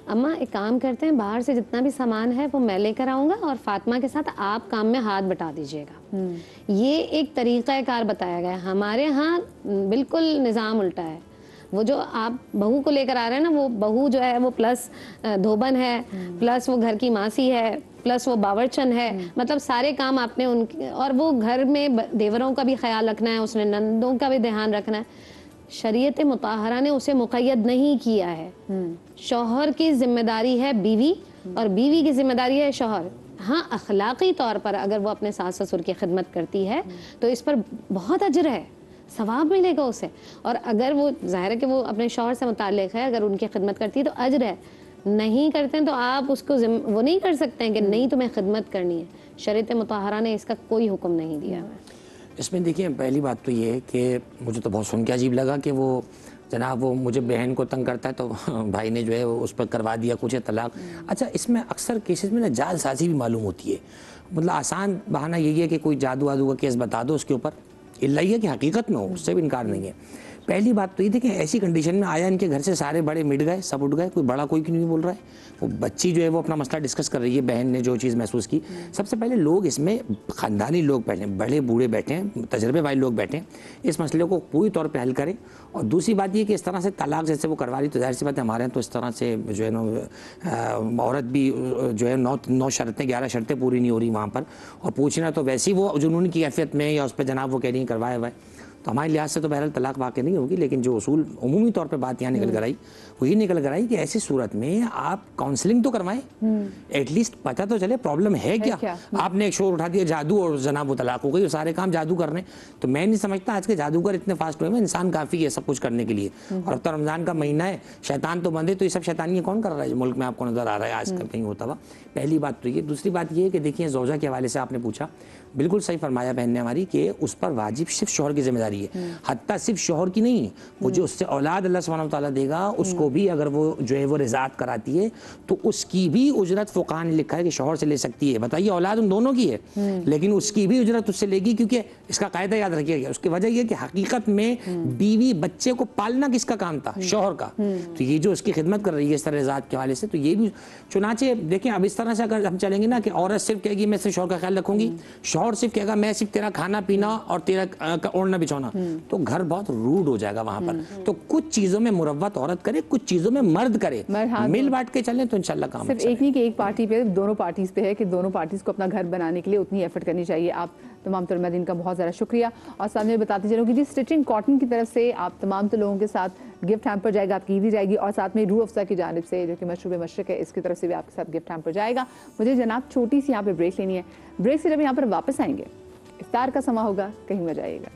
अम्मा एक काम करते हैं, बाहर से जितना भी सामान है वो मैं लेकर आऊँगा और फ़ातिमा के साथ आप काम में हाथ बटा दीजिएगा। ये एक तरीक़ा कार बताया गया है। हमारे यहाँ बिल्कुल निज़ाम उल्टा है। वो जो आप बहू को लेकर आ रहे हैं ना, वो बहू जो है वो प्लस धोबन है, प्लस वो घर की मासी है, प्लस वो बावर्चन है, मतलब सारे काम आपने उनके, और वो घर में देवरों का भी ख्याल रखना है, उसने नंदों का भी ध्यान रखना है। शरीयत मुताहरा ने उसे मुक़य्यद नहीं किया है। शौहर की जिम्मेदारी है बीवी और बीवी की जिम्मेदारी है शौहर। हाँ, अखलाक़ी तौर पर अगर वो अपने सास ससुर की खिदमत करती है तो इस पर बहुत अजर है, सवाब मिलेगा उसे। और अगर वो ज़ाहिर है कि वो अपने शौहर से मुताल्लिक़ है, अगर उनकी खिदमत करती है तो अजर है। नहीं करते हैं तो आप उसको वो नहीं कर सकते हैं कि नहीं तुम्हें खिदमत करनी है। शरीयत मुताहरा ने इसका कोई हुक्म नहीं दिया है। इसमें देखिए पहली बात तो ये है कि मुझे तो बहुत सुन के अजीब लगा कि वो जनाब वो मुझे बहन को तंग करता है तो भाई ने जो है उस पर करवा दिया कुछ तलाक। अच्छा, इसमें अक्सर केसेस में ना जालसाजी भी मालूम होती है। मतलब आसान बहाना यही है कि कोई जादू वादू का केस बता दो उसके ऊपर, इल्ला ये कि हकीकत में हो, उससे भी इनकार नहीं है। पहली बात तो ये थी कि ऐसी कंडीशन में आया इनके घर से सारे बड़े मिट गए, सब उठ गए, कोई बड़ा कोई क्यों नहीं बोल रहा है। वो बच्ची जो है वो अपना मसला डिस्कस कर रही है, बहन ने जो चीज़ महसूस की। सबसे पहले लोग इसमें ख़ानदानी लोग बैठे, बड़े बूढ़े बैठे हैं, तजर्बे वाले लोग बैठे हैं, इस मसले को पूरी तौर पर हल करें। और दूसरी बात ये कि इस तरह से तलाक जैसे वो करवा रही तो जाहिर सी बात है हमारे यहाँ तो इस तरह से जो है ना औरत भी जो है 9 शर्तें 11 शर्तें पूरी नहीं हो रही वहाँ पर, और पूछना तो वैसे ही वो जुनून की कैफियत में या उस पर जनाब वो कह रही हैं करवाए हुआ है। तो हमारे लिहाज से तो बहरहाल तलाक वाक़ नहीं होगी, लेकिन जो उसूल उमूमी तौर पे बात यहाँ निकल कर आई वो ये निकल कर आई कि ऐसी सूरत में आप काउंसलिंग तो करवाएं, एटलीस्ट पता तो चले प्रॉब्लम है क्या। आपने एक शोर उठा दिया जादू और जनाब वो तलाक हो गई और सारे काम जादू कर रहे हैं, तो मैं नहीं समझता आज के जादूगर इतने फास्ट हुए हैं, इंसान काफ़ी है सब कुछ करने के लिए। और अब तो रमज़ान का महीना है, शैतान तो बंद है, तो ये सब शैतानी कौन कर रहा है मुल्क में आपको नज़र आ रहा है आज कल कहीं होता हुआ। पहली बात तो ये। दूसरी बात ये है कि देखिए ज़ौजा के हवाले से आपने पूछा, बिल्कुल सही फरमाया बहन ने हमारी कि उस पर वाजिब सिर्फ शौहर की जिम्मेदारी है, हत्ता सिर्फ शौहर की नहीं, वो जो उससे औलाद अल्लाह सुब्हानहू व तआला देगा उसको भी अगर वो जो है वो रिज़ात कराती है तो उसकी भी उजरत फ़ुक़हा ने लिखा है कि शौहर से ले सकती है। बताइए औलाद उन दोनों की है, लेकिन उसकी भी उजरत उससे लेगी, क्योंकि इसका कायदा याद रखिएगा। उसकी वजह यह कि हकीकत में बीवी बच्चे को पालना किसका काम था, शौहर का। तो ये जो उसकी खिदमत कर रही है इस तरह रिज़ात के हवाले से, तो ये भी चुनाचे देखें। अब इस तरह से अगर हम चलेंगे ना कि औरत सिर्फ कहेगी मैं सिर्फ शौहर का ख्याल रखूंगी, शौहर सिर्फ कहेगा मैं सिर्फ तेरा खाना पीना और तेरा ओढ़ना बिछौना, तो घर बहुत रूड हो जाएगा वहां पर। तो कुछ चीजों में मुरव्वत औरत करे, कुछ चीजों में मर्द करे, मिल बांट के चलें तो इंशाल्लाह काम सिर्फ एक नहीं कि एक पार्टी पे, दोनों पार्टीज पे है कि दोनों पार्टीज को अपना घर बनाने के लिए उतनी एफर्ट करनी चाहिए। आप तमाम तरमदीन का बहुत ज़्यादा शुक्रिया। और सामने बताते चलूँ कि जी स्टिचिंग कॉटन की तरफ से आप तमाम तो लोगों के साथ गिफ्ट हैम्पर जाएगा, आपकी ईदी जाएगी, और साथ में रूह अफ़ज़ा की जानिब से जो कि मशरूब मशरक़ है इसकी तरफ से भी आपके साथ गिफ्ट हैम्पर जाएगा। मुझे जनाब छोटी सी यहाँ पे ब्रेक लेनी है, ब्रेक से जब यहाँ पर वापस आएंगे इफ्तार का समा होगा, कहीं मत जाइएगा।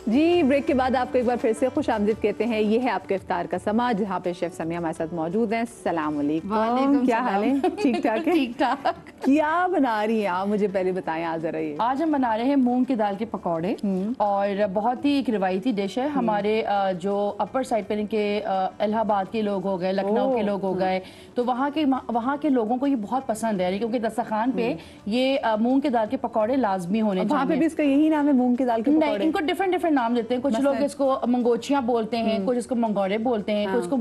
जी ब्रेक के बाद आपको एक बार फिर से खुश आमदीद कहते हैं। ये है आपका इफ्तार का समा, जहाँ पे शेफ समिया हमारे साथ मौजूद हैं। सलाम अलैकुम, क्या हाल है? ठीक ठाक है? ठीक ठाक। क्या बना रही हैं आप, मुझे पहले बताएं आज जरा। ये आज हम बना रहे हैं मूंग की दाल के पकौड़े, और बहुत ही एक रिवायती डिश है हमारे जो अपर साइड पे के इलाहाबाद के लोग हो गए, लखनऊ के लोग हो गए, तो वहाँ के लोगों को ये बहुत पसंद है, क्योंकि दस्तरखान पे ये मूंग की दाल के पकौड़े लाजमी होने चाहिए। वहाँ पे भी इसका यही नाम है मूंग की दाल के पकौड़े? नहीं, इनको डिफरेंट नाम देते हैं। कुछ लोग इसको मंगोचियां बोलते हैं, कुछ इसको मंगोड़े बोलते हैं, कुछ इसको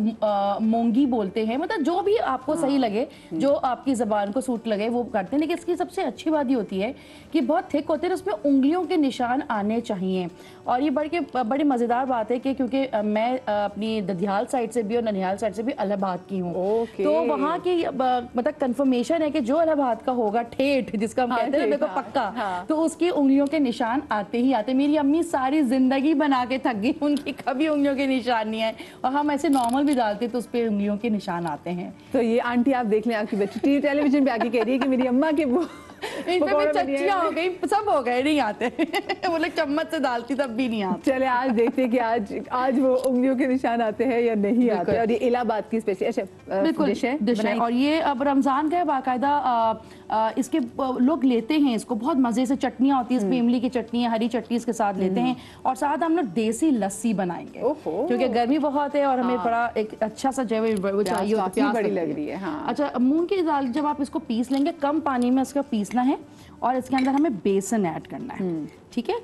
मूंगी बोलते हैं। मतलब जो भी आपको सही लगे, जो आपकी जबान को सूट लगे वो करते हैं। लेकिन इसकी सबसे अच्छी बात ये होती है कि बहुत थिक होते हैं, उसमें उंगलियों के निशान आने चाहिए। और ये बड़ी मजेदार बात है कि क्योंकि मैं अपनी ददियाल साइड से भी और ननिहाल साइड से भी इलाहाबाद की हूँ, तो वहाँ की मतलब कंफर्मेशन है कि जो इलाहाबाद का होगा ठेठ, जिसका हम कहते हैं देखो पक्का, तो उसकी उंगलियों के निशान आते ही आते। मेरी अम्मी सारी जिंदगी बना के थक गई, उनकी कभी उंगलियों के निशान नहीं आए, और हम ऐसे नॉर्मल भी डालते तो उस पर उंगलियों के निशान आते हैं। तो ये आंटी आप देख लें, आपकी बच्ची टेलीविजन पे आके कह रही है कि मेरी अम्मा के वो चच्चियां हो गई, सब हो गए, नहीं आते। वो लोग चम्मच से डालती तब भी नहीं आते। चले आज देखते हैं कि आज वो उंगलियों के निशान आते हैं या नहीं आते। और ये इलाहाबाद की स्पेशल डिश है। और ये अब रमजान का बाकायदा इसके लोग लेते हैं, इसको बहुत मजे से चटनियां होती है, इसमें इमली की चटनी, हरी चटनी इसके साथ लेते हैं, और साथ हम लोग देसी लस्सी बनाएंगे, क्योंकि गर्मी बहुत है और हमें बड़ा एक अच्छा सा जो वो चाहिए, प्यास बड़ी लग रही है। अच्छा, मूंग की दाल जब आप इसको पीस लेंगे, कम पानी में इसका पीसना है, और इसके अंदर हमें बेसन ऐड करना है। ठीक है,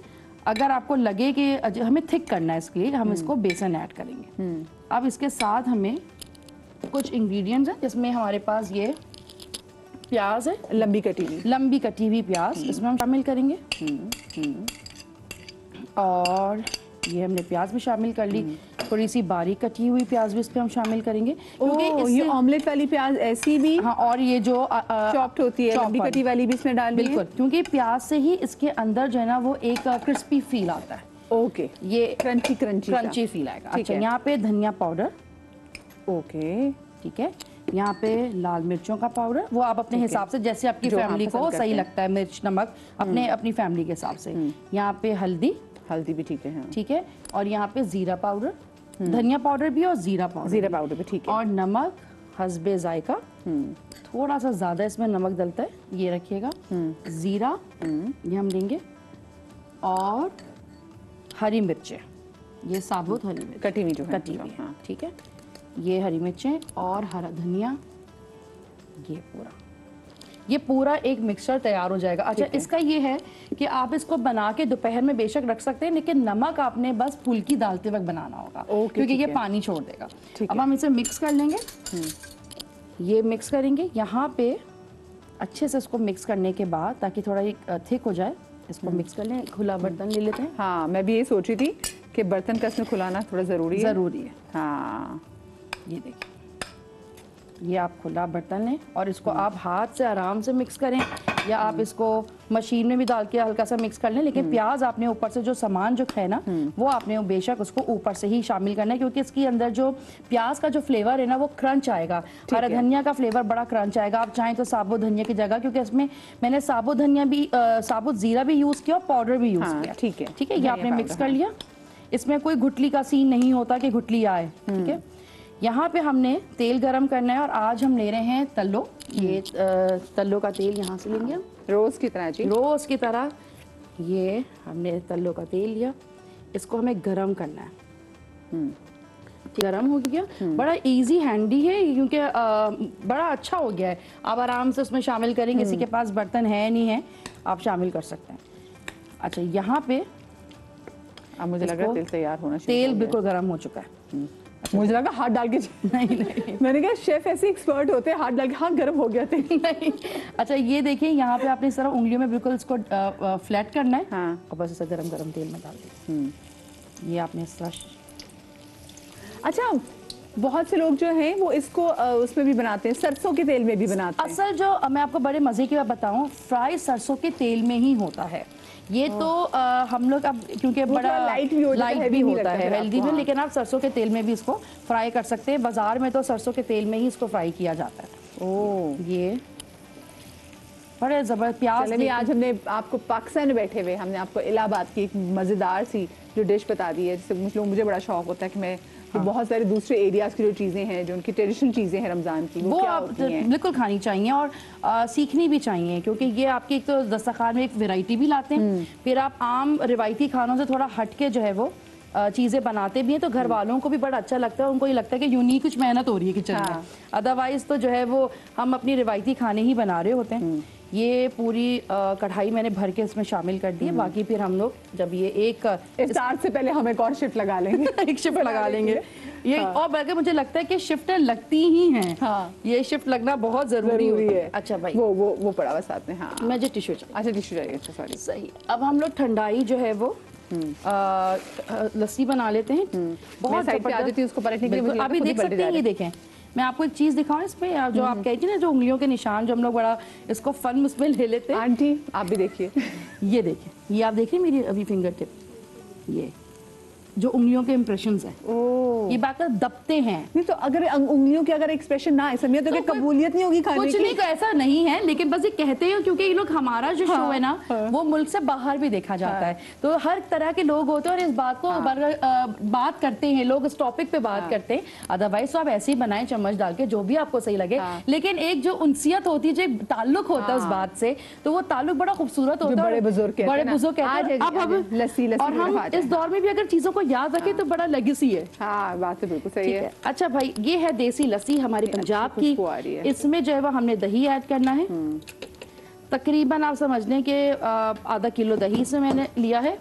अगर आपको लगे कि हमें थिक करना है इसके लिए, हम इसको बेसन ऐड करेंगे। अब इसके साथ हमें कुछ इंग्रेडिएंट्स हैं, जिसमें हमारे पास ये प्याज है, लंबी कटी हुई प्याज इसमें हम शामिल करेंगे, और ये हमने प्याज भी शामिल कर ली। थोड़ी सी बारीक कटी हुई प्याज भी इसमें हम शामिल करेंगे, क्योंकि ये ऑमलेट वाली प्याज ऐसी भी, हाँ, और ये जो चॉप्ड होती है लंबी कटी वाली भी इसमें डाल, बिल्कुल, क्योंकि प्याज से ही इसके अंदर जो है ना वो एक क्रिस्पी फील आता है। ओके, ये क्रंची फील आएगा। अच्छा, यहाँ पे धनिया पाउडर, ओके, ठीक है, यहाँ पे लाल मिर्चों का पाउडर, वो आप अपने हिसाब से, जैसे आपकी फैमिली को सही लगता है, मिर्च नमक अपनी फैमिली के हिसाब से। यहाँ पे हल्दी भी ठीक है, ठीक है, और यहाँ पे जीरा पाउडर, धनिया पाउडर भी और जीरा पाउडर भी ठीक है, और नमक हस्बे जायका, थोड़ा सा ज्यादा इसमें नमक डलता है, ये रखिएगा। जीरा ये हम लेंगे, और हरी मिर्चें, ये साबुत हरी मिर्च कटी हुई, हाँ, ठीक है, ये हरी मिर्चें और हरा धनिया, ये पूरा एक मिक्सचर तैयार हो जाएगा। अच्छा, इसका ये है कि आप इसको बना के दोपहर में बेशक रख सकते हैं, लेकिन नमक आपने बस फुल्की डालते वक्त बनाना होगा, क्योंकि ये पानी छोड़ देगा। अब हम इसे मिक्स कर लेंगे, ये मिक्स करेंगे यहाँ पे अच्छे से। इसको मिक्स करने के बाद, ताकि थोड़ा ये थिक हो जाए, इसको मिक्स कर लें। खुला बर्तन ले लेते हैं। हाँ, मैं भी यही सोच रही थी कि बर्तन का इसमें खुलाना थोड़ा ज़रूरी है। ज़रूरी है। हाँ, ये देखिए, ये आप खुला बर्तन लें और इसको आप हाथ से आराम से मिक्स करें या आप इसको मशीन में भी डाल के हल्का सा मिक्स कर लें, लेकिन प्याज आपने ऊपर से जो सामान जो है ना वो आपने बेशक उसको ऊपर से ही शामिल करना है, क्योंकि इसके अंदर जो प्याज का जो फ्लेवर है ना वो क्रंच आएगा। हरा धनिया का फ्लेवर बड़ा क्रंच आएगा। आप चाहें तो साबुत धनिया की जगह, क्योंकि इसमें मैंने साबुत धनिया भी साबुत जीरा भी यूज़ किया और पाउडर भी यूज़ किया। ठीक है, ठीक है, ये आपने मिक्स कर लिया। इसमें कोई गुठली का सीन नहीं होता कि गुठली आए। ठीक है, यहाँ पे हमने तेल गरम करना है और आज हम ले रहे हैं तल्लो। ये तल्लो का तेल यहाँ से लेंगे, रोज़ की तरह जी, रोज़ की तरह। ये हमने तल्लो का तेल लिया, इसको हमें गरम करना है। गरम हो गया, बड़ा इजी हैंडी है क्योंकि बड़ा अच्छा हो गया है। आप आराम से उसमें शामिल करेंगे, किसी के पास बर्तन है नहीं है आप शामिल कर सकते हैं। अच्छा, यहाँ पे अब मुझे लगा तेल तैयार होना चाहिए। तेल बिल्कुल गरम हो चुका है। मुझे लगा हाथ डाल के नहीं मैंने कहा शेफ ऐसे एक्सपर्ट होते हैं, हाथ डाल के हाँ गर्म हो गया थे। नहीं। अच्छा, ये देखिए यहाँ पे आपने इस तरह उंगलियों में बिल्कुल इसको फ्लैट करना है। हाँ। और बस इसे गरम गरम तेल में डाल दिया। ये आपने इस तरह। अच्छा, बहुत से लोग जो हैं वो इसको उसमें भी बनाते हैं, सरसों के तेल में भी बनाते हैं। असल जो मैं आपको बड़े मजे की बात बताऊं, फ्राई सरसों के तेल में ही होता है। ये तो हम लोग अब क्योंकि बड़ा लाइट भी होता है हेल्दी में, लेकिन आप सरसों के तेल में भी इसको फ्राई कर सकते हैं। बाजार में तो सरसों के तेल में ही इसको फ्राई किया जाता है। ओह, ये बड़े जबरदस्त प्याज। चलिए, आज हमने आपको पाकिस्तान में बैठे हुए हमने आपको इलाहाबाद की एक मज़ेदार सी जो डिश बता दी है, जिससे मुझे बड़ा शौक होता है कि मैं जो बहुत सारे दूसरे एरियाज की जो चीज़ें हैं, जो उनकी ट्रेडिशनल चीज़ें हैं रमज़ान की, वो क्या आप होती हैं? बिल्कुल खानी चाहिए और सीखनी भी चाहिए, क्योंकि ये आपके एक तो दस्तरखान में एक वैरायटी भी लाते हैं, फिर आप आम रिवायती खानों से थोड़ा हटके जो है वो चीज़ें बनाते भी हैं, तो घर वालों को भी बड़ा अच्छा लगता है। उनको ये लगता है कि यूनिक कुछ मेहनत हो रही है किचन में। अदरवाइज तो जो है वो हम अपनी रिवायती खाने ही बना रहे होते हैं। ये पूरी कढ़ाई मैंने भर के इसमें शामिल कर दी है। बाकी फिर हम लोग जब ये एक इफ्तार से पहले हम एक और शिफ्ट लगा लेंगे एक शिफ्ट लगा लेंगे ये। और बल्कि मुझे लगता है कि शिफ्टें लगती ही हैं। हाँ, ये शिफ्ट लगना बहुत जरूरी है। अच्छा भाई, वो पड़ा हुआ साथ में। हाँ, मैं जो टिश्यू चाहिए। अच्छा, टिश्यू चाहिए। अच्छा, सॉरी। सही। अब हम लोग ठंडाई जो है वो लस्सी बना लेते हैं। बहुत साइड पे आ जाती है उसको पलटने के लिए। अभी देख सकते हैं, ये देखें, मैं आपको एक चीज दिखाऊं इसमें, जो आप कहती ना जो उंगलियों के निशान, जो हम लोग बड़ा इसको फन उसमें ले लेते हैं। आंटी आप भी देखिए, ये देखिए, ये आप देखिए मेरी अभी फिंगर टिप, ये जो उंगलियों के इंप्रेशंस हैं, ये बाकर दबते हैं। नहीं तो अगर उंगलियों के अगर एक्सप्रेशन ना है समझे तो कबूलियत नहीं होगी खाने की। कुछ नहीं, ऐसा नहीं है, लेकिन बस ये कहते हैं क्योंकि ये लोग हमारा जो शो है ना वो मुल्क से बाहर भी देखा जाता है, तो हर तरह के लोग होते हैं और इस बात को बात करते हैं लोग, इस टॉपिक पे बात करते हैं। अदरवाइज तो आप ऐसे ही बनाएं चम्मच डाल के, जो भी आपको सही लगे, लेकिन एक जो उनसियत होती है, जो ताल्लुक होता है उस बात से, तो वो ताल्लुक बड़ा खूबसूरत होता है। बड़े बुजुर्ग कहते हैं। अब हम लस्सी और हम इस दौर में भी अगर चीजों को याद रखें तो बड़ा लेगेसी है। हाँ, बात तो बिल्कुल सही है। अच्छा भाई, ये है देसी लस्सी हमारी पंजाब की। इसमें जो है वो हमने दही ऐड करना है। तकरीबन आप समझ लें कि आधा किलो दही से मैंने लिया है।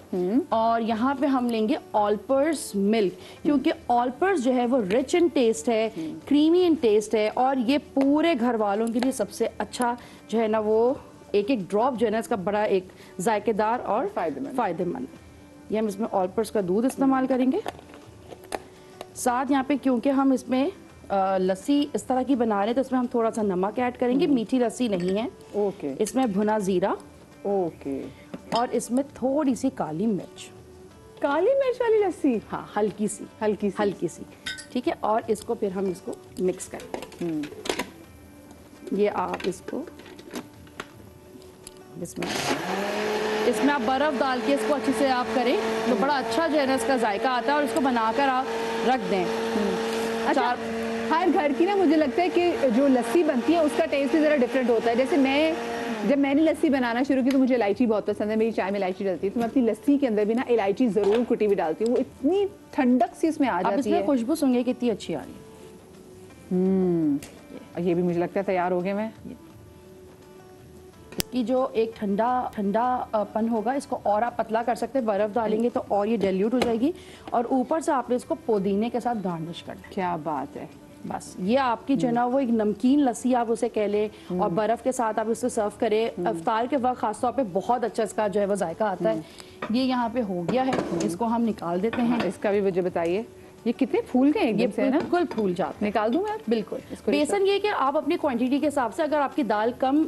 और यहाँ पे हम लेंगे ऑलपर्स मिल्क, क्योंकि ऑलपर्स जो है वो रिच इन टेस्ट है, क्रीमी इन टेस्ट है, और ये पूरे घर वालों के लिए सबसे अच्छा जो है ना वो एक एक ड्रॉप जो है ना इसका बड़ा एक जायकेदार और फायदेमंद। ये हम इसमें ऑलपर्स का दूध इस्तेमाल करेंगे। साथ यहाँ पे क्योंकि हम इसमें लस्सी इस तरह की बना रहे हैं तो इसमें हम थोड़ा सा नमक ऐड करेंगे। मीठी लस्सी नहीं है। ओके। इसमें भुना जीरा। ओके। और इसमें थोड़ी सी काली मिर्च। काली मिर्च वाली लस्सी? हाँ, हल्की सी। ठीक है, और इसको फिर हम इसको मिक्स करते हैं। ये आप इसको इसमें आप बर्फ डाल के इसको अच्छे से आप करें तो बड़ा अच्छा जो है ना इसका जायका आता है, और इसको बनाकर आप रख दें। अच्छा, हर घर की ना मुझे लगता है कि जो लस्सी बनती है उसका टेस्ट भी ज़रा डिफरेंट होता है। जैसे जब मैंने लस्सी बनाना शुरू की तो मुझे इलायची बहुत पसंद है, मेरी चाय में इलायची डलती है, तो मैं अपनी लस्सी के अंदर भी ना इलायची ज़रूर कुटी भी डालती हूँ। वो इतनी ठंडक सी इसमें आ जाती है। खुशबू सुनिए कितनी अच्छी आ रही है। ये भी मुझे लगता है तैयार हो गए। मैं कि जो एक ठंडापन होगा इसको और आप पतला कर सकते हैं, बर्फ डालेंगे तो और ये डाइल्यूट हो जाएगी। और ऊपर से आपने इसको पुदीने के साथ गार्निश करना है। क्या बात है, बस ये आपकी जो है ना वो एक नमकीन लस्सी आप उसे कह लें और बर्फ़ के साथ आप उसको सर्व करें इफ्तार के वक्त खासतौर पे बहुत अच्छा इसका जो है वो जायका आता है। ये यहाँ पे हो गया है, इसको हम निकाल देते हैं। इसका भी मुझे बताइए, ये कितने फूल गए एकदम से, है ना? बिल्कुल फूल जाते हैं। निकाल दूं मैं? बिल्कुल। बेसन ये कि आप अपनी क्वांटिटी के हिसाब से, अगर आपकी दाल कम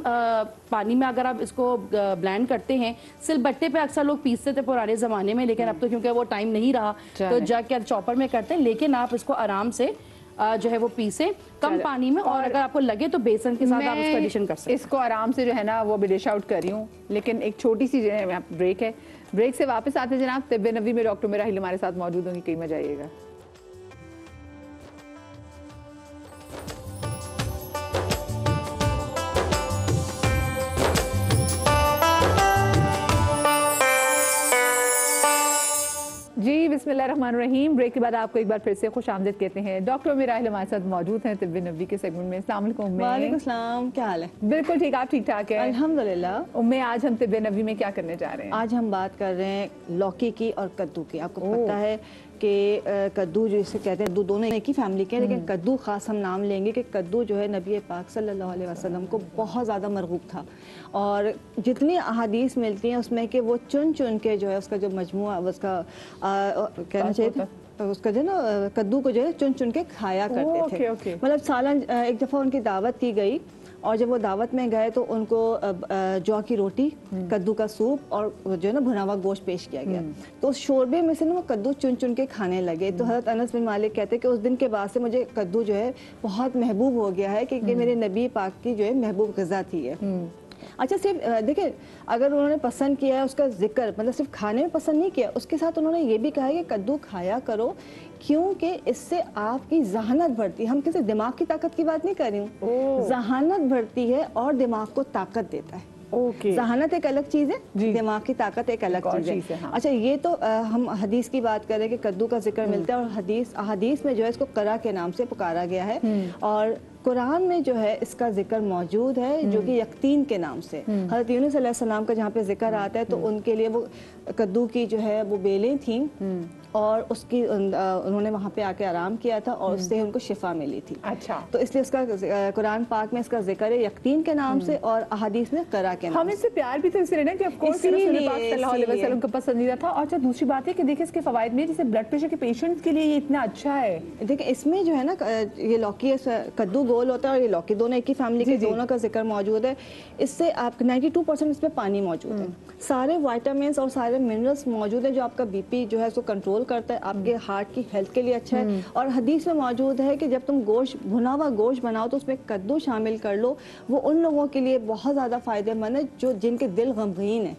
पानी में अगर आप इसको ब्लेंड करते हैं, सिलबट्टे पे अक्सर लोग पीसते थे पुराने ज़माने में, लेकिन अब तो क्योंकि वो टाइम नहीं रहा तो जग या चॉपर में करते हैं, लेकिन आप इसको आराम से जो है वो पीसे कम पानी में, और अगर आपको लगे तो बेसन के साथ आप उसको एडिशन कर सकते हैं। इसको आराम से जो है ना वो भी डिश आउट कर रही हूँ, लेकिन एक छोटी सी जो है ब्रेक है। ब्रेक से वापस आते हैं जनाब, तिब्बे नबी में डॉक्टर मेराहिल हमारे साथ मौजूद होंगी, कहीं मत जाइएगा। जी बिस्मिल्लाहिर्रहमानिर्रहीम। ब्रेक के बाद आपको एक बार फिर से खुश आमदीद कहते हैं। डॉक्टर मेराहिल हमारे साथ मौजूद हैं तिब्बे नबी के सेगमेंट में। अस्सलाम वालेकुम। वालेकुम सलाम, क्या हाल है? बिल्कुल ठीक, आप ठीक ठाक हैं? अल्हम्दुलिल्लाह। उम्मे आज हम तिब्बे नबी में क्या करने जा रहे हैं? आज हम बात कर रहे हैं लौकी की और कद्दू की। आपको पता है कि कद्दू जिसे कहते हैं, दोनों एक ही फैमिली के हैं, लेकिन कद्दू खास हम नाम लेंगे कि कद्दू जो है नबी पाक सल्लल्लाहु अलैहि वसल्लम को बहुत ज़्यादा मरगूब था, और जितनी अहादीस मिलती हैं उसमें कि वो चुन चुन के जो है उसका जो मजमुआ उसका कहना चाहिए था, उसका जो ना कद्दू को जो है चुन चुन के खाया करते थे। मतलब सालन एक दफ़ा उनकी दावत की गई, और जब वो दावत में गए तो उनको जौ की रोटी, कद्दू का सूप और जो है ना भुना हुआ गोश्त पेश किया गया। तो उस शोरबे में से ना वो कद्दू चुन चुन के खाने लगे। तो हज़रत अनस बिन मालिक कहते हैं कि उस दिन के बाद से मुझे कद्दू जो है बहुत महबूब हो गया है, क्योंकि मेरे नबी पाक की जो है महबूब ग़िज़ा थी है। अच्छा, सिर्फ देखिए, अगर उन्होंने पसंद किया है उसका जिक्र, मतलब सिर्फ खाने में पसंद नहीं किया, उसके साथ उन्होंने ये भी कहा है कि कद्दू खाया करो, क्योंकि इससे आपकी जहानत बढ़ती है। हम किसी दिमाग की ताकत की बात नहीं कर रही हूँ, जहानत बढ़ती है और दिमाग को ताकत देता है। जहानत एक अलग चीज़ है, दिमाग की ताकत एक अलग चीज़ है। हाँ। अच्छा, ये तो हम हदीस की बात करें कि कद्दू का जिक्र मिलता है, और हदीस में जो है इसको करा के नाम से पुकारा गया है, और कुरान में जो है इसका जिक्र मौजूद है, जो कि यक्तीन के नाम से। हज़रत यूनुस अलैहिस्सलाम का जहाँ पे जिक्र आता है तो उनके लिए वो कद्दू की जो है वो बेलें थीं, और उसकी उन्होंने वहाँ पे आके आराम किया था, और उससे उनको शिफा मिली थी। अच्छा, तो इसलिए उसका कुरान पाक में इसका जिक्र है यक्तीन के नाम से, और अहादीस में करा के नाम से। हमें इससे प्यार भी तो इसलिए ना कि ऑफ कोर्स रसूल पाक सल्लल्लाहु अलैहि वसल्लम का पसंदीदा था। और अच्छा, दूसरी बात है कि देखिए इसके फवाइद में, जैसे ब्लड प्रेशर के पेशेंट्स के लिए ये इतना अच्छा है। देखिए इसमें जो है ना, ये लौकी कद्दू गोल होता है और ये लौकी दोनों एक ही फैमिली के, दोनों का जिक्र मौजूद है। इससे आप 92% इसमें पानी मौजूद है, सारे विटामिन और सारे मिनरल्स मौजूद है, जो आपका बीपी जो है उसको कंट्रोल करता है, आपके हार्ट की हेल्थ के लिए अच्छा है। और हदीस में मौजूद है कि जब तुम गोश्त, भुना हुआ गोश्त बनाओ तो उसमें कद्दू शामिल कर लो, वो उन लोगों के लिए बहुत ज़्यादा फायदेमंद है जो जिनके दिल गमगीन है।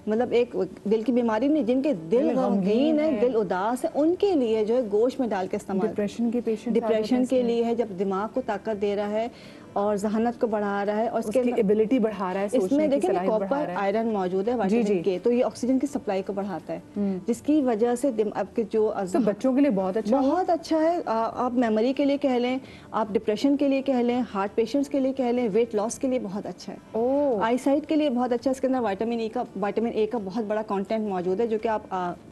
मतलब एक दिल की बीमारी नहीं, जिनके दिल गमगीन है, दिल उदास है, उनके लिए जो है गोश्त में डाल के इस्तेमाल। डिप्रेशन के लिए है, जब दिमाग को ताकत दे रहा है और जहनत को बढ़ा रहा है, और इसके एबिलिटी बढ़ा रहा है, इसमें देखिए कॉपर आयरन मौजूद है, विटामिन के, तो ये ऑक्सीजन की सप्लाई को बढ़ाता है, जिसकी वजह से आपके जो तो बच्चों के लिए बहुत अच्छा है। आप मेमोरी के लिए कह लें, आप डिप्रेशन के लिए कह लें, हार्ट पेशेंट्स के लिए कह लें, वेट लॉस के लिए बहुत अच्छा है, आई साइट के लिए बहुत अच्छा है। इसके अंदर विटामिन ए का बहुत बड़ा कंटेंट मौजूद है, जो कि आप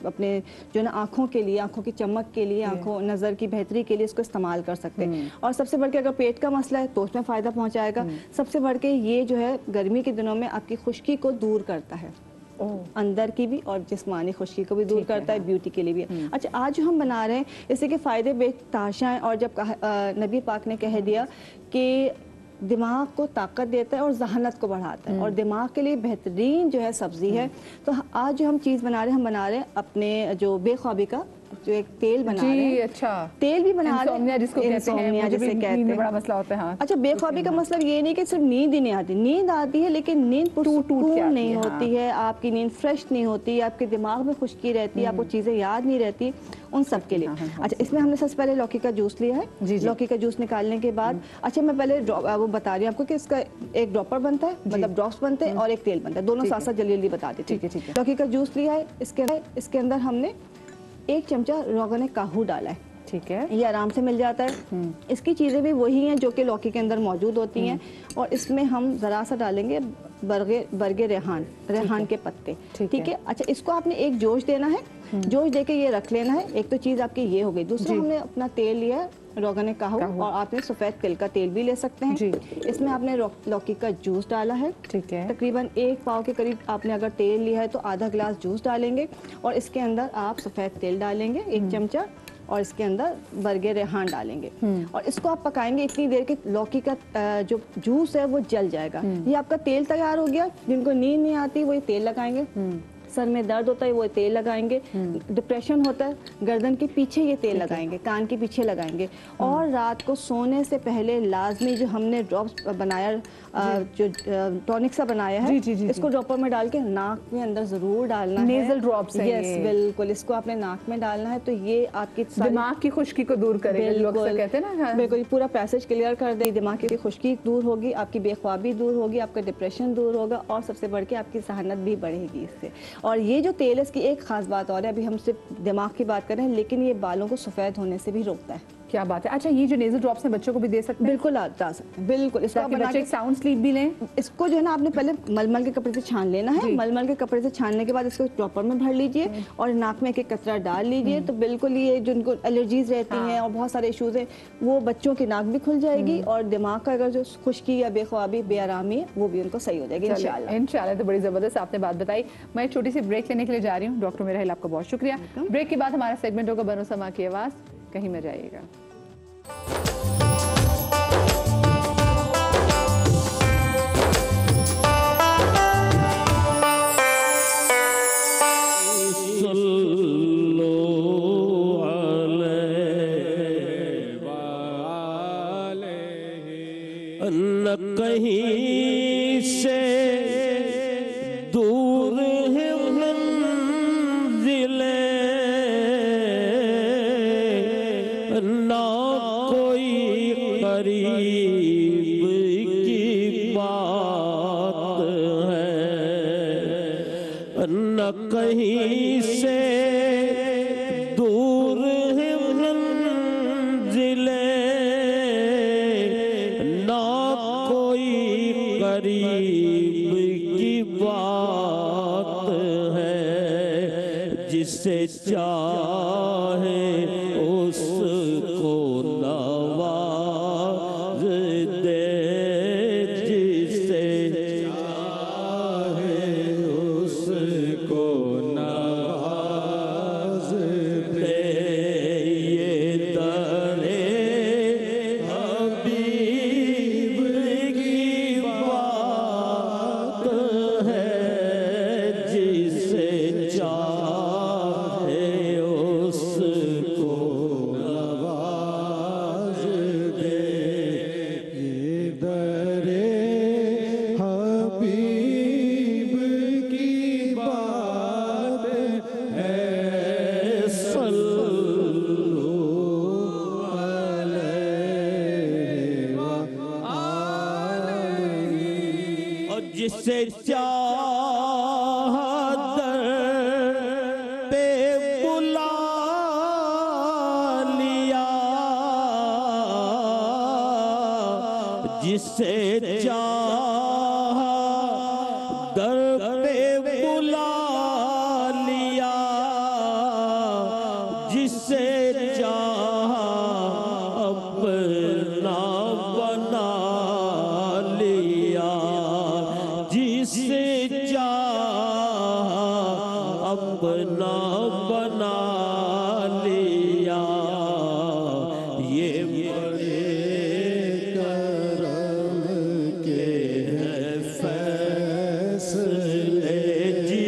अपने जो ना आंखों के लिए, आंखों की चमक के लिए, आंखों नज़र की बेहतरी के लिए इसको इस्तेमाल कर सकते हैं। और सबसे बढ़ के अगर पेट का मसला है तो उसमें फ़ायदा पहुंचाएगा। सबसे बढ़ के ये जो है गर्मी के दिनों में आपकी खुश्की को दूर करता है, अंदर की भी और जिस्मानी खुश्की को भी दूर करता है, ब्यूटी के लिए भी। अच्छा, आज जो हम बना रहे हैं इससे के फ़ायदे बेताशा हैं, और जब नबी पाक ने कह दिया कि दिमाग को ताकत देता है और जहानत को बढ़ाता है, और दिमाग के लिए बेहतरीन जो है सब्जी है, तो आज जो हम चीज़ बना रहे हैं, हम बना रहे हैं अपने जो बेख्वाबी का जो एक तेल बना रहे हैं। अच्छा, तेल भी बना रहे हैं, इंसोम्निया जिसको कहते हैं, जिसे कहते हैं, बड़ा मसला होता है। हाँ। अच्छा, बेख्वाबी का मतलब ये नहीं कि सिर्फ नींद ही नहीं आती, नींद आती है, लेकिन नींद पुरसुकून नहीं होती है, आपकी नींद फ्रेश नहीं होती, आपके दिमाग में खुश्की रहती है, आपको चीज़ें याद नहीं रहती, उन सब के लिए। अच्छा, इसमें हमने सबसे पहले लौकी का जूस लिया है। लौकी का जूस निकालने के बाद, अच्छा मैं पहले वो बता रही हूँ आपको कि इसका एक ड्रॉपर बनता है, मतलब ड्रॉप्स बनते हैं, और एक तेल बनता है, दोनों साथ साथ जल्दी जल्दी बता देती है। लौकी का जूस लिया है, इसके अंदर हमने 1 चमचा रोगन काहू डाला है। ठीक है, ये आराम से मिल जाता है। इसकी चीज़ें भी वही हैं जो कि लौकी के अंदर मौजूद होती हैं, और इसमें हम ज़रा सा डालेंगे बरगे रेहान के पत्ते। ठीक है। अच्छा, इसको आपने एक जोश देना है, जोश देके ये रख लेना है। एक तो चीज़ आपकी ये हो गई, दूसरा हमने अपना तेल लिया है रोगन काहू, और आपने सफ़ेद तिल का तेल भी ले सकते हैं जी। इसमें आपने लौकी का जूस डाला है, ठीक है। तकरीबन 1 पाव के करीब आपने अगर तेल लिया है तो आधा गिलास जूस डालेंगे, और इसके अंदर आप सफ़ेद तेल डालेंगे 1 चमचा, और इसके अंदर बरगे रेहान डालेंगे, और इसको आप पकाएंगे इतनी देर कि लौकी का जो जूस है वो जल जाएगा। ये आपका तेल तैयार हो गया। जिनको नींद नहीं आती वो ये तेल लगाएंगे, सर में दर्द होता है वो तेल लगाएंगे, डिप्रेशन होता है गर्दन के पीछे ये तेल लगाएंगे, कान के पीछे लगाएंगे, और रात को सोने से पहले लाजमी जो हमने ड्रॉप्स बनाया, जो टॉनिक सा बनाया है, इसको ड्रॉपर में डाल के नाक में अंदर जरूर डालना है। नेजल ड्रॉप्स है यस, बिल्कुल, इसको आपने नाक में डालना है, तो ये आपकी दिमाग की खुश्की को दूर करेगा, लोग अक्सर कहते हैं ना। बिल्कुल, पूरा पैसेज क्लियर कर दे, दिमाग की खुश्की दूर होगी, आपकी बेख्वाबी दूर होगी, आपका डिप्रेशन दूर होगा, और सबसे बढ़ के आपकी सहनत भी बढ़ेगी इससे। और ये जो तेल है इसकी एक खास बात और है, अभी हम सिर्फ दिमाग की बात कर रहे हैं, लेकिन ये बालों को सफ़ेद होने से भी रोकता है। क्या बात है। अच्छा, ये जो नेजल ड्रॉप्स हैं बच्चों को भी दे सकते हैं? बिल्कुल जा सकते हैं, बिल्कुल। इसको बना के साउंड स्लीप भी लें। इसको जो है ना आपने पहले मलमल के कपड़े से छान लेना है, मलमल के कपड़े से छानने के बाद इसको ड्रॉपर में भर लीजिए और नाक में एक कतरा डाल लीजिए, तो बिल्कुल ये जो उनको एलर्जीज रहती हैं और बहुत सारे इशूज़ हैं, वो बच्चों की नाक भी खुल जाएगी, और दिमाग का अगर जो खुश्की या बेख्वाबी बेआरामी है वो भी उनको सही हो जाएगी इंशाल्लाह। इंशाल्लाह। तो बड़ी ज़बरदस्त आपने बात बताई। मैं एक छोटी सी ब्रेक लेने के लिए जा रही हूँ। डॉक्टर मेराहिल, आपका बहुत शुक्रिया। ब्रेक के बाद हमारा सेगमेंट होगा बनो समा की आवाज़, कहीं मत जाइएगा। न कहीं से दूर है मंजिले, ना कोई करीब की बात है, न कहीं से दूर है मंजिले, करीब की बात है, जिसे चाहे उसको नवाज दे, जिसे चाहे उसको नवाज दे, ये दरे जिसे चादर पे बुला लिया, जिसे चादर पे बुला लिया, जिसे चाह अपना बना लिया, जिसे चाह अपना बना लिया, ये बड़े करम के हैं फैसले जी,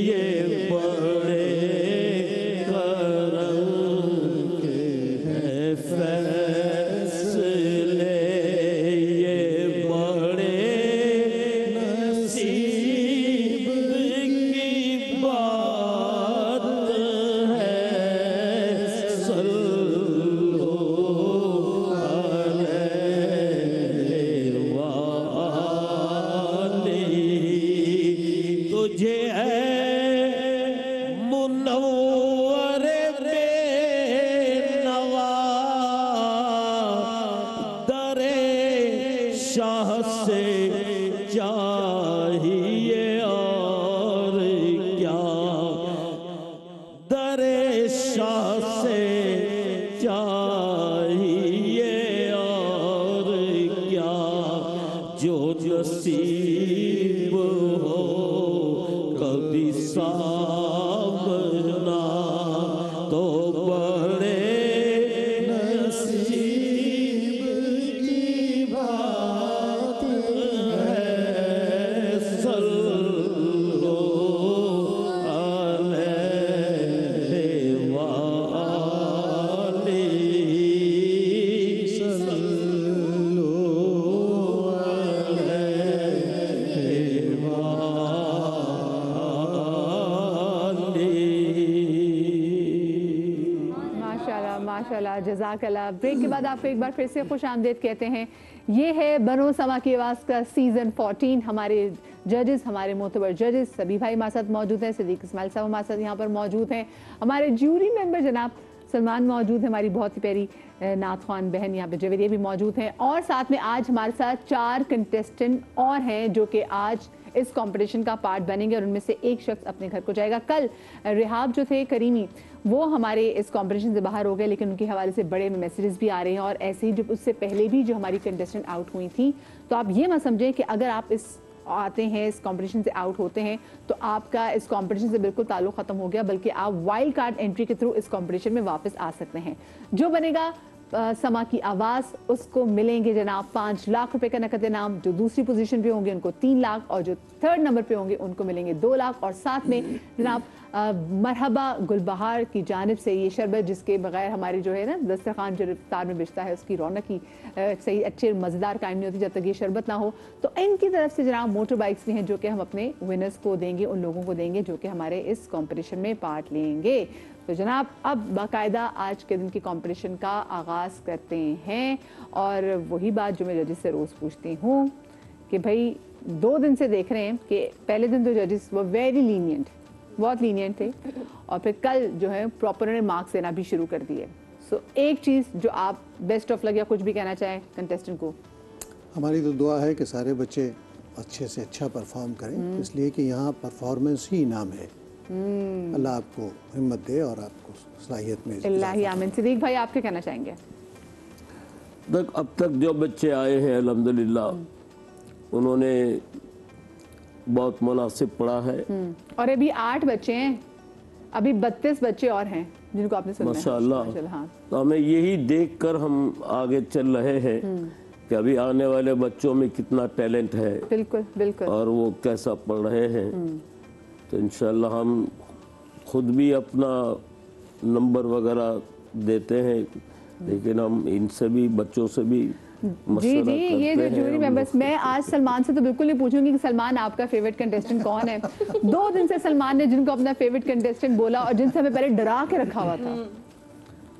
ये बड़े करम के हैं फैसले, ये बड़े नसीब की बात सामना तो बड़े नसीब की बात है। सल्लो अलैहि वाली, सल्लो अलैहि वाली। माशाल्लाह माशाल्लाह, जज़ाकल्लाह। ब्रेक के बाद आपको एक बार फिर से खुश आमदीद कहते हैं। ये है बनो समा की आवाज़ का सीज़न 14। हमारे जजेस, हमारे मोतबर जजेस सभी भाई हमारे साथ मौजूद हैं। सिद्दीक इस्माइल साहब हमारे साथ यहाँ पर मौजूद हैं। हमारे ज्यूरी मेंबर जनाब सलमान मौजूद है, हमारी बहुत ही प्यारी नात ख्वान बहन यहाँ पे जवेरिया भी मौजूद हैं, और साथ में आज हमारे साथ 4 कंटेस्टेंट और हैं जो कि आज इस कंपटीशन का पार्ट बनेंगे, और उनमें से एक शख्स अपने घर को जाएगा। कल रिहाब जो थे करीमी, वो हमारे इस कंपटीशन से बाहर हो गए, लेकिन उनके हवाले से बड़े मैसेजेस भी आ रहे हैं, और ऐसे ही जो उससे पहले भी जो हमारी कंटेस्टेंट आउट हुई थी। तो आप ये मत समझें कि अगर आप इस आते हैं, इस कंपटीशन से आउट होते हैं, तो आपका इस कंपटीशन से बिल्कुल ताल्लुक खत्म हो गया, बल्कि आप वाइल्ड कार्ड एंट्री के थ्रू इस कंपटीशन में वापस आ सकते हैं। जो बनेगा समा की आवाज़, उसको मिलेंगे जनाब 5 लाख रुपए का नकद इनाम। जो दूसरी पोजीशन पे होंगे उनको 3 लाख, और जो 3rd नंबर पे होंगे उनको मिलेंगे 2 लाख, और साथ में जनाब मरहबा गुलबहार की जानिब से ये शरबत, जिसके बगैर हमारी जो है ना दस्तरखान जो इफ्तार में बिचता है उसकी रौनक ही सही अच्छे मज़ेदार कायम नहीं होती जब तक ये शरबत ना हो। तो इनकी तरफ से जनाब मोटर बाइक्स भी हैं जो कि हम अपने विनर्स को देंगे, उन लोगों को देंगे जो कि हमारे इस कॉम्पिटिशन में पार्ट लेंगे। तो जनाब अब बाकायदा आज के दिन की कंपटीशन का आगाज़ करते हैं, और वही बात जो मैं जजेस से रोज़ पूछती हूँ कि भाई 2 दिन से देख रहे हैं कि पहले दिन तो जजेस वो वेरी लीनियंट, बहुत लीनियंट थे, और फिर कल जो है प्रॉपर उन्होंने मार्क्स देना भी शुरू कर दिए। सो एक चीज़ जो आप बेस्ट ऑफ लग या कुछ भी कहना चाहें कंटेस्टेंट को। हमारी तो दुआ है कि सारे बच्चे अच्छे से अच्छा परफॉर्म करें, इसलिए कि यहाँ परफॉर्मेंस ही इनाम है। अल्लाह आपको हिम्मत दे और आपको सलाहियत में इल्लाही आमीन। सिद्दीक भाई आप क्या कहना चाहेंगे? अब तक जो बच्चे आए हैं अल्हम्दुलिल्लाह उन्होंने बहुत मुनासिब पढ़ा है, और अभी 8 बच्चे हैं, अभी 32 बच्चे और हैं जिनको आपने सुना है। माशाअल्लाह। हाँ। तो हमें यही देखकर हम आगे चल रहे हैं कि अभी आने वाले बच्चों में कितना टैलेंट है, बिल्कुल बिल्कुल, और वो कैसा पढ़ रहे हैं। तो इंशाल्लाह हम खुद भी अपना नंबर वगैरह देते हैं, लेकिन हम इनसे भी बच्चों से भी जी ये जो जूरी मेंबर्स, मैं आज सलमान से तो बिल्कुल नहीं पूछूंगी कि सलमान आपका फेवरेट कंटेस्टेंट कौन है। 2 दिन से सलमान ने जिनको अपना फेवरेट कंटेस्टेंट बोला और जिनसे हमें पहले डरा के रखा हुआ था,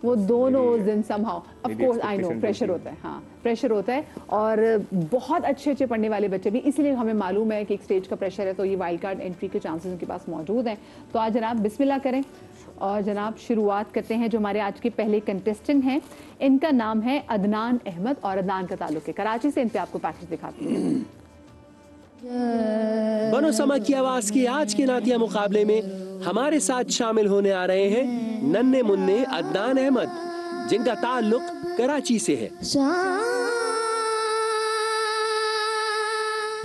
वो दोनों उस दिन somehow, of course I know pressure होता है, हाँ प्रेशर होता है, और बहुत अच्छे अच्छे पढ़ने वाले बच्चे भी, इसलिए हमें मालूम है कि एक स्टेज का प्रेशर है, तो ये वाइल्ड कार्ड एंट्री के चांसेस उनके पास मौजूद हैं। तो आज जनाब बिस्मिल्लाह करें और जनाब शुरुआत करते हैं। जो हमारे आज के पहले कंटेस्टेंट हैं, इनका नाम है अदनान अहमद, और अदनान का ताल्लुक है कराची से। इन पे आपको पैकेज दिखाती हूँ। बनो समा की आवाज के आज के नातिया मुकाबले में हमारे साथ शामिल होने आ रहे हैं नन्हे मुन्ने अदनान अहमद, जिनका ताल्लुक कराची से है।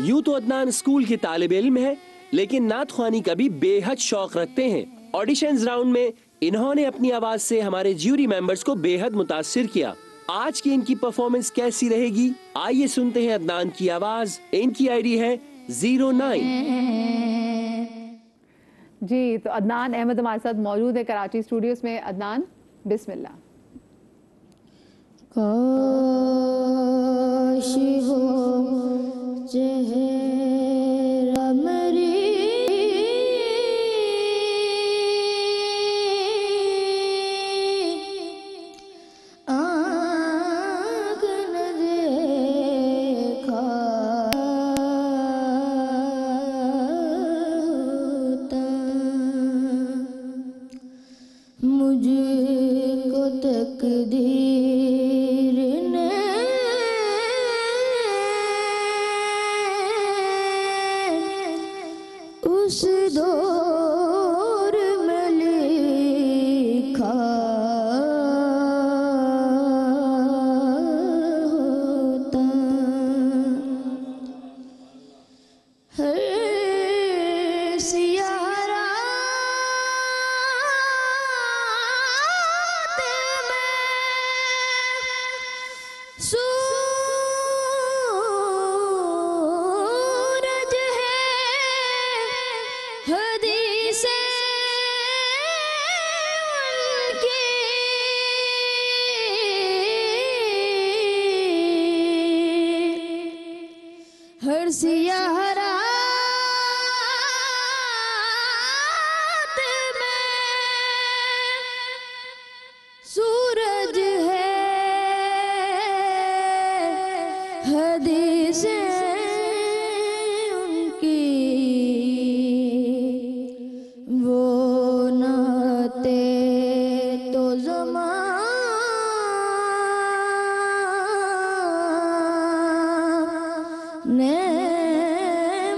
यूं तो अदनान स्कूल के तालिब इल्म है, लेकिन नात ख्वानी का भी बेहद शौक रखते हैं। ऑडिशंस राउंड में इन्होंने अपनी आवाज से हमारे ज्यूरी मेंबर्स को बेहद मुतासिर किया। आज की इनकी परफॉर्मेंस कैसी रहेगी, आइए सुनते हैं अदनान की आवाज। इनकी आईडी है 09। जी तो अदनान अहमद हमारे साथ मौजूद है कराची स्टूडियोज में। अदनान बिस्मिल्लाह। काश हो चेहरा मेरी आँख न देखा होता, मुझको तकदीर ने उस दौर में लिखा होता। हर सियारा सियाह रात में सूरज है हदीसें उनकी वो नाते तो ज़माने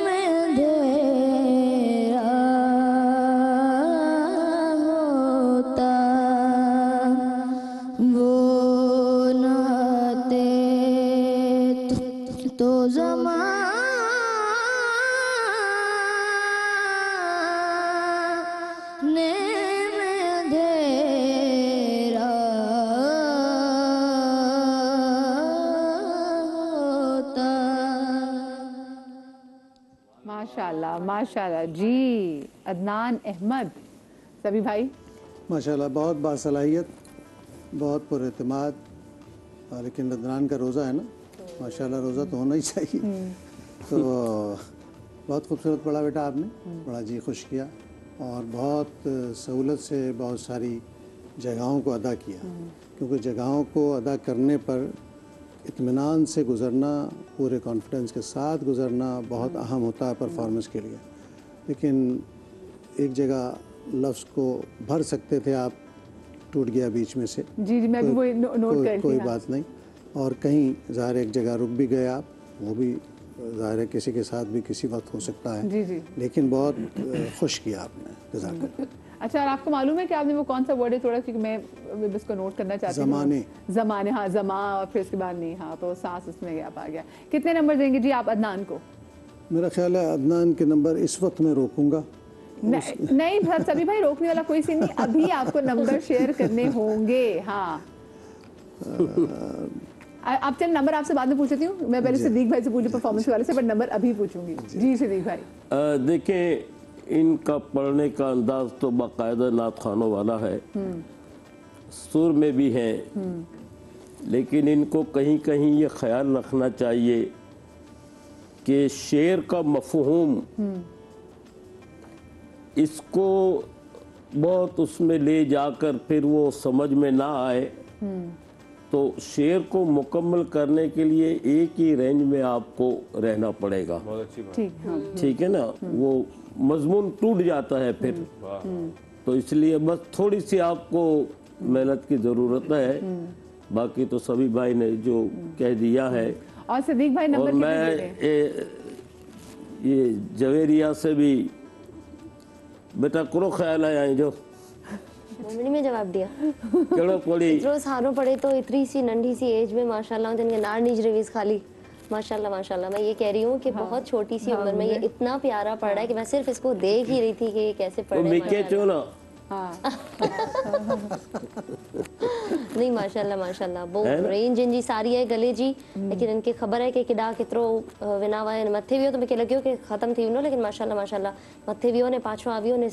में अंधेरा होता वो नाते तो ज़माने में अंधेरा होता। माशाल्लाह माशाल्लाह जी। अदनान अहमद, सभी भाई माशाल्लाह बहुत बासलाहियत, बहुत पुरएतमाद। लेकिन अदनान का रोज़ा है ना, माशाल्लाह रोज़ा तो होना ही चाहिए। तो बहुत खूबसूरत पढ़ा बेटा आपने, बड़ा जी खुश किया और बहुत सहूलत से बहुत सारी जगहों को अदा किया, क्योंकि जगहों को अदा करने पर इत्मीनान से गुज़रना, पूरे कॉन्फिडेंस के साथ गुज़रना बहुत अहम होता है परफॉर्मेंस के लिए। लेकिन एक जगह लफ्ज़ को भर सकते थे आप, टूट गया बीच में से। जी जी, मैं भी वही नोट कर कोई बात नहीं। और कहीं ज़ाहिर एक जगह रुक भी गए आप, वो भी ज़ाहिर है किसी के साथ भी किसी वक्त हो सकता है। जी जी। लेकिन बहुत खुश किया आपने, जज़ाकल्लाह। अच्छा, और आपको मालूम है कि आपने वो कौन सा वर्ड है, थोड़ा क्योंकि मैं इसको नोट करना चाहती हूँ। ज़माने। ज़माने, हाँ ज़मा, और फिर उसके बाद नहीं, हाँ तो सांस उसमें गैप आ गया। कितने नंबर देंगे जी आप अदनान को? मेरा ख्याल है अदनान के नंबर इस वक्त मैं रोकूंगा। नहीं सर, सभी भाई रोकने वाला कोई सीन नहीं, अभी आपको नंबर शेयर करने होंगे। हाँ आप चल नंबर आपसे बाद में पूछती हूँ, मैं पहले सिद्दीक भाई से पूछी परफॉर्मेंस वाले से, पर नंबर अभी पूछूंगी। जी सिद्दीक भाई। देखें, इनका पढ़ने का अंदाज तो बाकायदा नात खानों वाला है, सुर में भी है, लेकिन इनको कहीं कहीं ये ख्याल रखना चाहिए कि शेर का मफहूम इसको बहुत उसमें ले जाकर फिर वो समझ में ना आए, तो शेर को मुकम्मल करने के लिए एक ही रेंज में आपको रहना पड़ेगा। बहुत अच्छी बात। ठीक है ना, वो मजमून टूट जाता है फिर। तो इसलिए बस थोड़ी सी आपको मेहनत की ज़रूरत है, बाकी तो सभी भाई ने जो कह दिया है। और सिद्दीक भाई नंबर और मैं ये जवेरिया से भी बेटा करो ख्याल है जो मम्मी में जवाब दिया कड़ो पड़ी इतरो सारो पड़े तो इतनी सी नंढी सी एज में माशाल्लाह जिनके नार नीज रिवीज खाली माशाल्लाह माशाल्लाह। मैं ये कह रही हूँ कि बहुत छोटी सी उम्र में ये इतना प्यारा पढ़ रहा है कि मैं सिर्फ इसको देख ही रही थी कि ये कैसे पढ़ रहा है। नहीं माशाल्लाह माशाल्लाह, वो रेंज इनजी सारी है गले जी, लेकिन इनके ख़बर है कि किडा कितरो विनावा है मथे वियो, तो मूंखे लॻियो कि ख़त्म थी वेंदो, लेकिन माशाल्लाह माशाल्लाह मथे वियो ने पाछो आवियो ने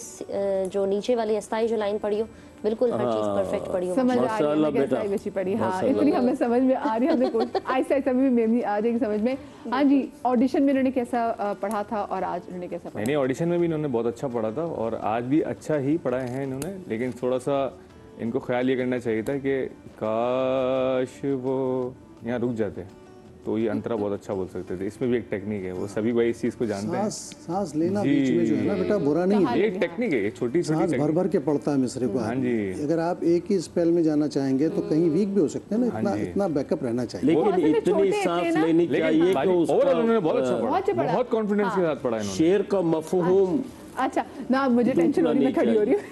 जो नीचे वाली अस्ताई जो लाइन पढ़ियो, बिल्कुल हर चीज़ परफेक्ट पढ़ी। समझ आ रही है बेटा, अच्छी पढ़ी। हाँ इतनी हमें समझ में आ रही है, हमने आहिस्ता आहिस्ता भी मेरी आ जाएगी समझ में। हाँ जी, ऑडिशन में इन्होंने कैसा पढ़ा था और आज इन्होंने कैसा पढ़ा? नहीं, ऑडिशन में भी इन्होंने बहुत अच्छा पढ़ा था और आज भी अच्छा ही पढ़ाए हैं इन्होंने, लेकिन थोड़ा सा इनको ख्याल ये करना चाहिए था कि काश वो यहाँ रुक जाते तो ये अंतरा बहुत अच्छा बोल सकते थे। इसमें भी एक टेक्निक है, वो सभी भाई इस चीज़ को जानते हैं। सांस लेना बीच में जो है ना बेटा बुरा नहीं है, एक टेक्निक है, एक छोटी सांस भर भर के पड़ता है मिसरे को। हाँ जी, अगर आप एक ही स्पेल में जाना चाहेंगे तो कहीं वीक भी हो सकते हैं ना, इतना बैकअप रहना चाहिए। लेकिन इतनी सांस लेनी चाहिए कि उन्होंने बहुत अच्छा पढ़ा, बहुत कॉन्फिडेंस के साथ पढ़ा इन्होंने। शेर का मफहूम अच्छा ना, मुझे टेंशन हो रही है, मैं खड़ी हो रही हूँ।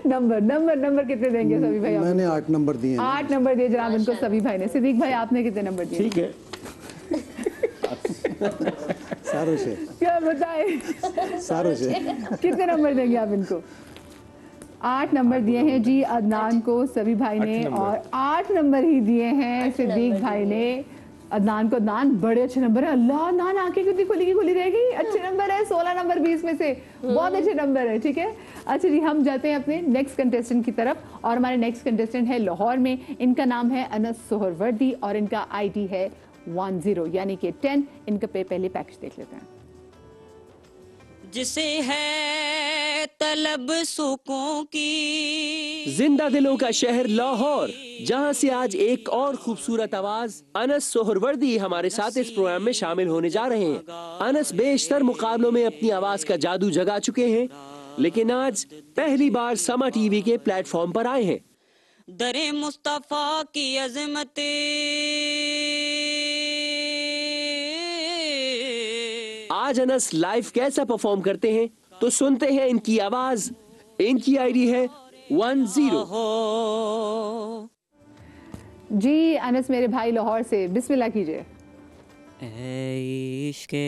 नंबर कितने देंगे सभी भाई? मैंने 8 नंबर दिए। 8 नंबर दिए जनाब इनको सभी भाई ने। सिद्दीक भाई आपने कितने नंबर दिए? ठीक है सारों से क्या बताए? सारों से कितने नंबर देंगे आप इनको? 8 नंबर दिए हैं जी अदनान को सभी भाई ने, और 8 नंबर ही दिए हैं सिद्दीक भाई ने अदनान को। अदनान बड़े अच्छे नंबर है, अल्लाह नान आंखें कितनी खुली रहेगी, अच्छे नंबर है, 16 नंबर 20 में से, बहुत अच्छे नंबर है। ठीक है, अच्छा जी, हम जाते हैं अपने नेक्स्ट कंटेस्टेंट की तरफ, और हमारे नेक्स्ट कंटेस्टेंट है लाहौर में, इनका नाम है अनस सोहरवर्दी और इनका ID है 10 यानी कि 10। इनका पहले पैकेज देख लेते हैं। जिसे है तलब सुकून की, जिंदा दिलों का शहर लाहौर, जहां से आज एक और खूबसूरत आवाज अनस सोहरवर्दी हमारे साथ इस प्रोग्राम में शामिल होने जा रहे हैं। अनस बेशतर मुकाबलों में अपनी आवाज का जादू जगा चुके हैं, लेकिन आज पहली बार समा टीवी के प्लेटफॉर्म पर आए हैं। दरे मुस्तफा की अजमत, आज अनस लाइव कैसा परफॉर्म करते हैं तो सुनते हैं इनकी आवाज। इनकी आईडी है 10। जी अनस मेरे भाई लाहौर से, बिस्मिल्लाह कीजिए। ऐ इश्क़े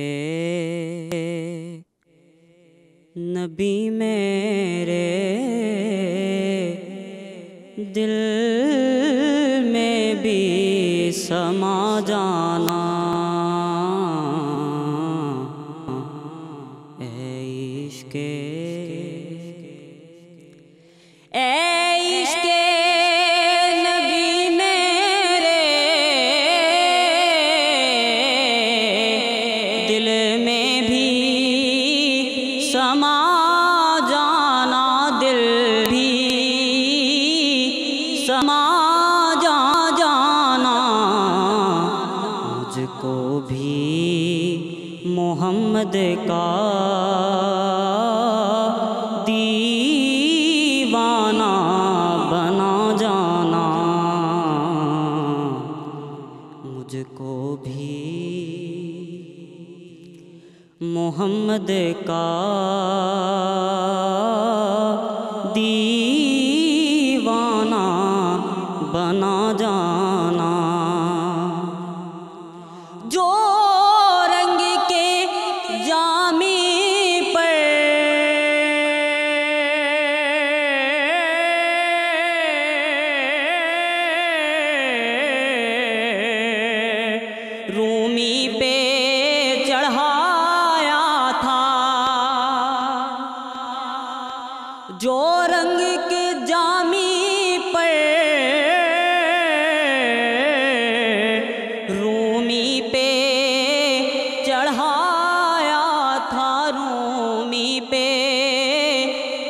नबी मेरे दिल में भी समा जाना, मोहम्मद का दीवाना बना जाना, मुझको भी मोहम्मद का दीवाना बना जाना। जो रंग के जामी पर रूमी पे चढ़ाया था, जो रंग के जामी पर रूमी पे चढ़ाया था, रूमी पे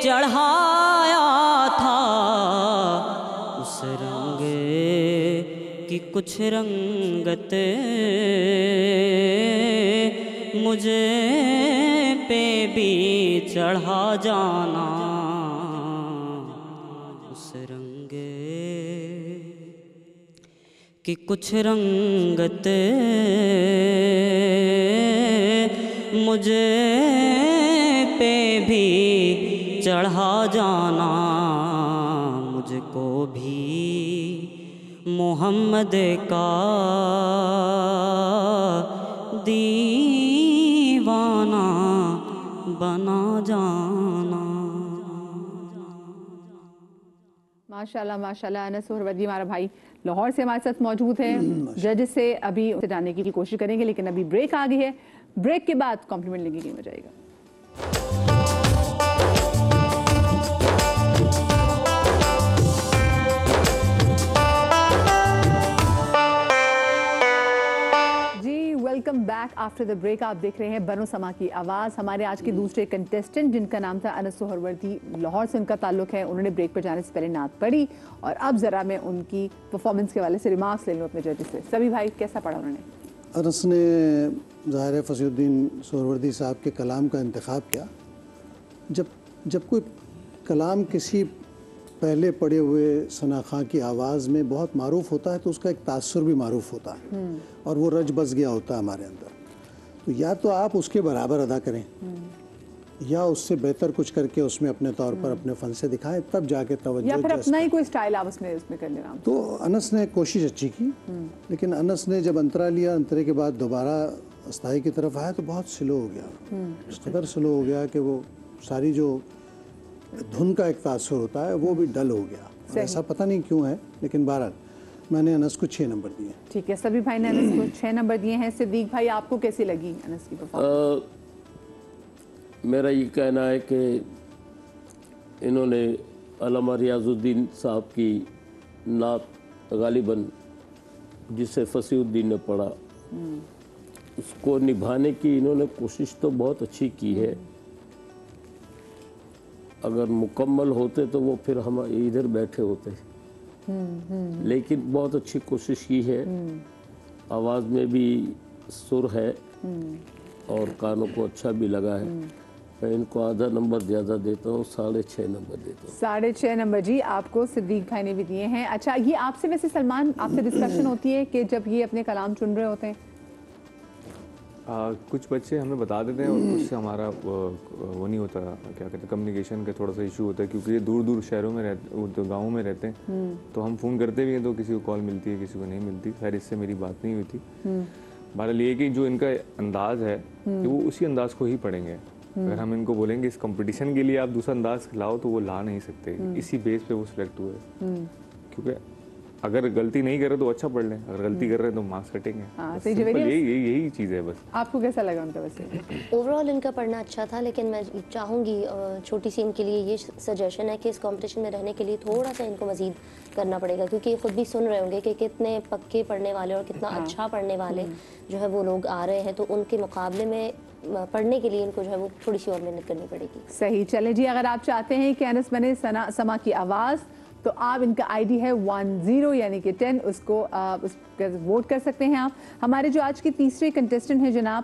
चढ़ाया था, उस रंग की कुछ रंगत मुझे पे भी चढ़ा जाना, उस रंग की कुछ रंगत मुझे पे भी चढ़ा जाना, मुझको भी मोहम्मद का दीवाना बना जाना। माशाल्लाह माशाल्लाह। अनस सोहरवर्दी हमारा भाई लाहौर से हमारे साथ मौजूद है। जज से अभी उसे जानने की कोशिश करेंगे, लेकिन अभी ब्रेक आ गई है। ब्रेक के बाद कॉम्प्लीमेंट लेंगे, गेम हो जाएगा। Welcome back after the break. आप देख रहे हैं बनो समा की आवाज़। हमारे आज के दूसरे कंटेस्टेंट जिनका नाम था अनस सोहरवर्दी, लाहौर से उनका ताल्लुक है, उन्होंने ब्रेक पर जाने से पहले नात पढ़ी और अब ज़रा मैं उनकी परफॉर्मेंस के वाले से रिमार्क्स ले लूँ अपने जजेस से। सभी भाई कैसा पढ़ा उन्होंने? अनस ने ज़ाहिर फसीउद्दीन सोहरवर्दी साहब के कलाम का इंतखाब किया। जब कोई कलाम किसी पहले पढ़े हुए सना खां की आवाज़ में बहुत मारूफ होता है तो उसका एक तासुर भी मारूफ होता है और वो रज बस गया होता है हमारे अंदर। तो या तो आप उसके बराबर अदा करें या उससे बेहतर कुछ करके उसमें अपने तौर पर अपने फन से दिखाएं, तब जाके तवज्जो, या फिर अपना ही कोई स्टाइल आप उसमें कर लेना। तो अनस ने कोशिश अच्छी की, लेकिन अनस ने जब अंतरा लिया, अंतरे के बाद दोबारा अस्थाई की तरफ आया तो बहुत स्लो हो गया, इस कदर स्लो हो गया कि वो सारी जो धुन का एक तासुर होता है वो भी डल हो गया। ऐसा पता नहीं क्यों है, लेकिन बहरहाल मैंने अनस को 6 नंबर दिए। ठीक है, सभी भाई ने अनस को 6 नंबर दिए हैं। सिद्दीक भाई आपको कैसी लगी अनस की परफॉर्मेंस? मेरा ये कहना है कि इन्होंने अल्लामा रियाजुद्दीन साहब की नात गालिबन जिसे फसीउद्दीन ने पढ़ा उसको निभाने की इन्होंने कोशिश तो बहुत अच्छी की है। अगर मुकम्मल होते तो वो फिर हम इधर बैठे होते, लेकिन बहुत अच्छी कोशिश की है। आवाज़ में भी सुर है और कानों को अच्छा भी लगा है। मैं इनको आधा नंबर ज़्यादा देता हूँ, 6.5 नंबर देता हूँ। 6.5 नंबर जी आपको सिद्दीक भाई ने भी दिए हैं। अच्छा, ये आपसे वैसे सलमान, आपसे डिस्कशन होती है कि जब ये अपने कलाम चुन रहे होते हैं? कुछ बच्चे हमें बता देते हैं और कुछ से हमारा वो नहीं होता, क्या कहते हैं, कम्युनिकेशन का थोड़ा सा इशू होता है, क्योंकि ये दूर दूर शहरों में रहते, तो गाँव में रहते हैं। तो हम फ़ोन करते भी हैं तो किसी को कॉल मिलती है, किसी को नहीं मिलती। खैर इससे मेरी बात नहीं हुई थी। बहरहाल ये कि जो इनका अंदाज़ है कि वो उसी अंदाज़ को ही पढ़ेंगे। अगर हम इनको बोलेंगे इस कंपटीशन के लिए आप दूसरा अंदाज लाओ तो वो ला नहीं सकते। इसी बेस पे वो सिलेक्ट हुए, क्योंकि अगर गलती नहीं कर रहे तो अच्छा पढ़ लें, अगर गलती कर रहे हैं तो मार्क्स कटेंगे। यही चीज़ है बस। आपको कैसा लगा उनका वैसे? ओवरऑल इनका पढ़ना अच्छा था, लेकिन मैं चाहूँगी छोटी सी इनके लिए ये सजेशन है कि इस कंपटीशन में रहने के लिए थोड़ा सा इनको मज़ीद करना पड़ेगा, क्योंकि ये खुद भी सुन रहे होंगे कि कितने पक्के पढ़ने वाले और कितना अच्छा पढ़ने वाले जो है वो लोग आ रहे हैं। तो उनके मुकाबले में पढ़ने के लिए इनको जो है वो थोड़ी सी और मेहनत करनी पड़ेगी। सही। चले जी, अगर आप चाहते हैं कि अनस बने समा की आवाज़, तो आप इनका आईडी है 10 यानी कि 10, उसको उस पर वोट कर सकते हैं आप। हमारे जो आज की तीसरे कंटेस्टेंट हैं जनाब,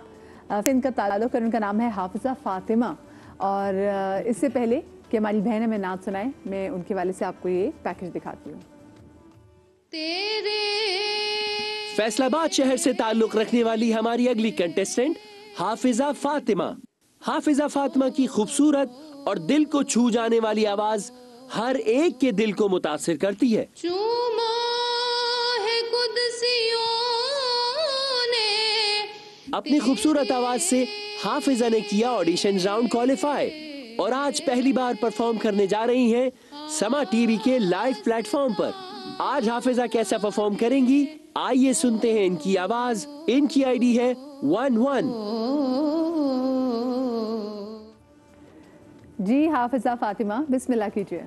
इनका ताल्लुक है, उनका नाम है हाफिज़ा फ़ातिमा। और इससे पहले कि हमारी बहन हमें नात सुनाए, मैं उनके वाले से आपको ये पैकेज दिखाती हूँ। फैसलाबाद शहर से ताल्लुक रखने वाली हमारी अगली कंटेस्टेंट हाफिज़ा फ़ातिमा। हाफिज़ा फ़ातिमा की खूबसूरत और दिल को छू जाने वाली आवाज हर एक के दिल को मुतासिर करती है। अपनी खूबसूरत आवाज से हाफिज़ा ने किया ऑडिशन राउंड क्वालिफाई और आज पहली बार परफॉर्म करने जा रही हैं समा टीवी के लाइव प्लेटफॉर्म पर। आज हाफिज़ा कैसा परफॉर्म करेंगी, आइए सुनते हैं इनकी आवाज। इनकी आईडी है 11। जी हाफिज़ा फ़ातिमा, बिस्मिल्लाह कीजिए।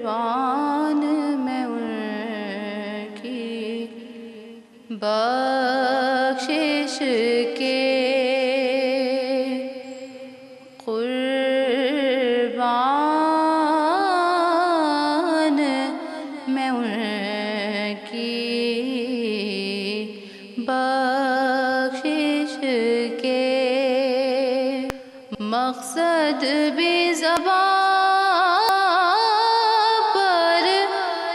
कुर्बान मैं उनकी बख्शिश के, कुर्बान मैं उनकी बख्शिश के, मकसद भी ज़बां पर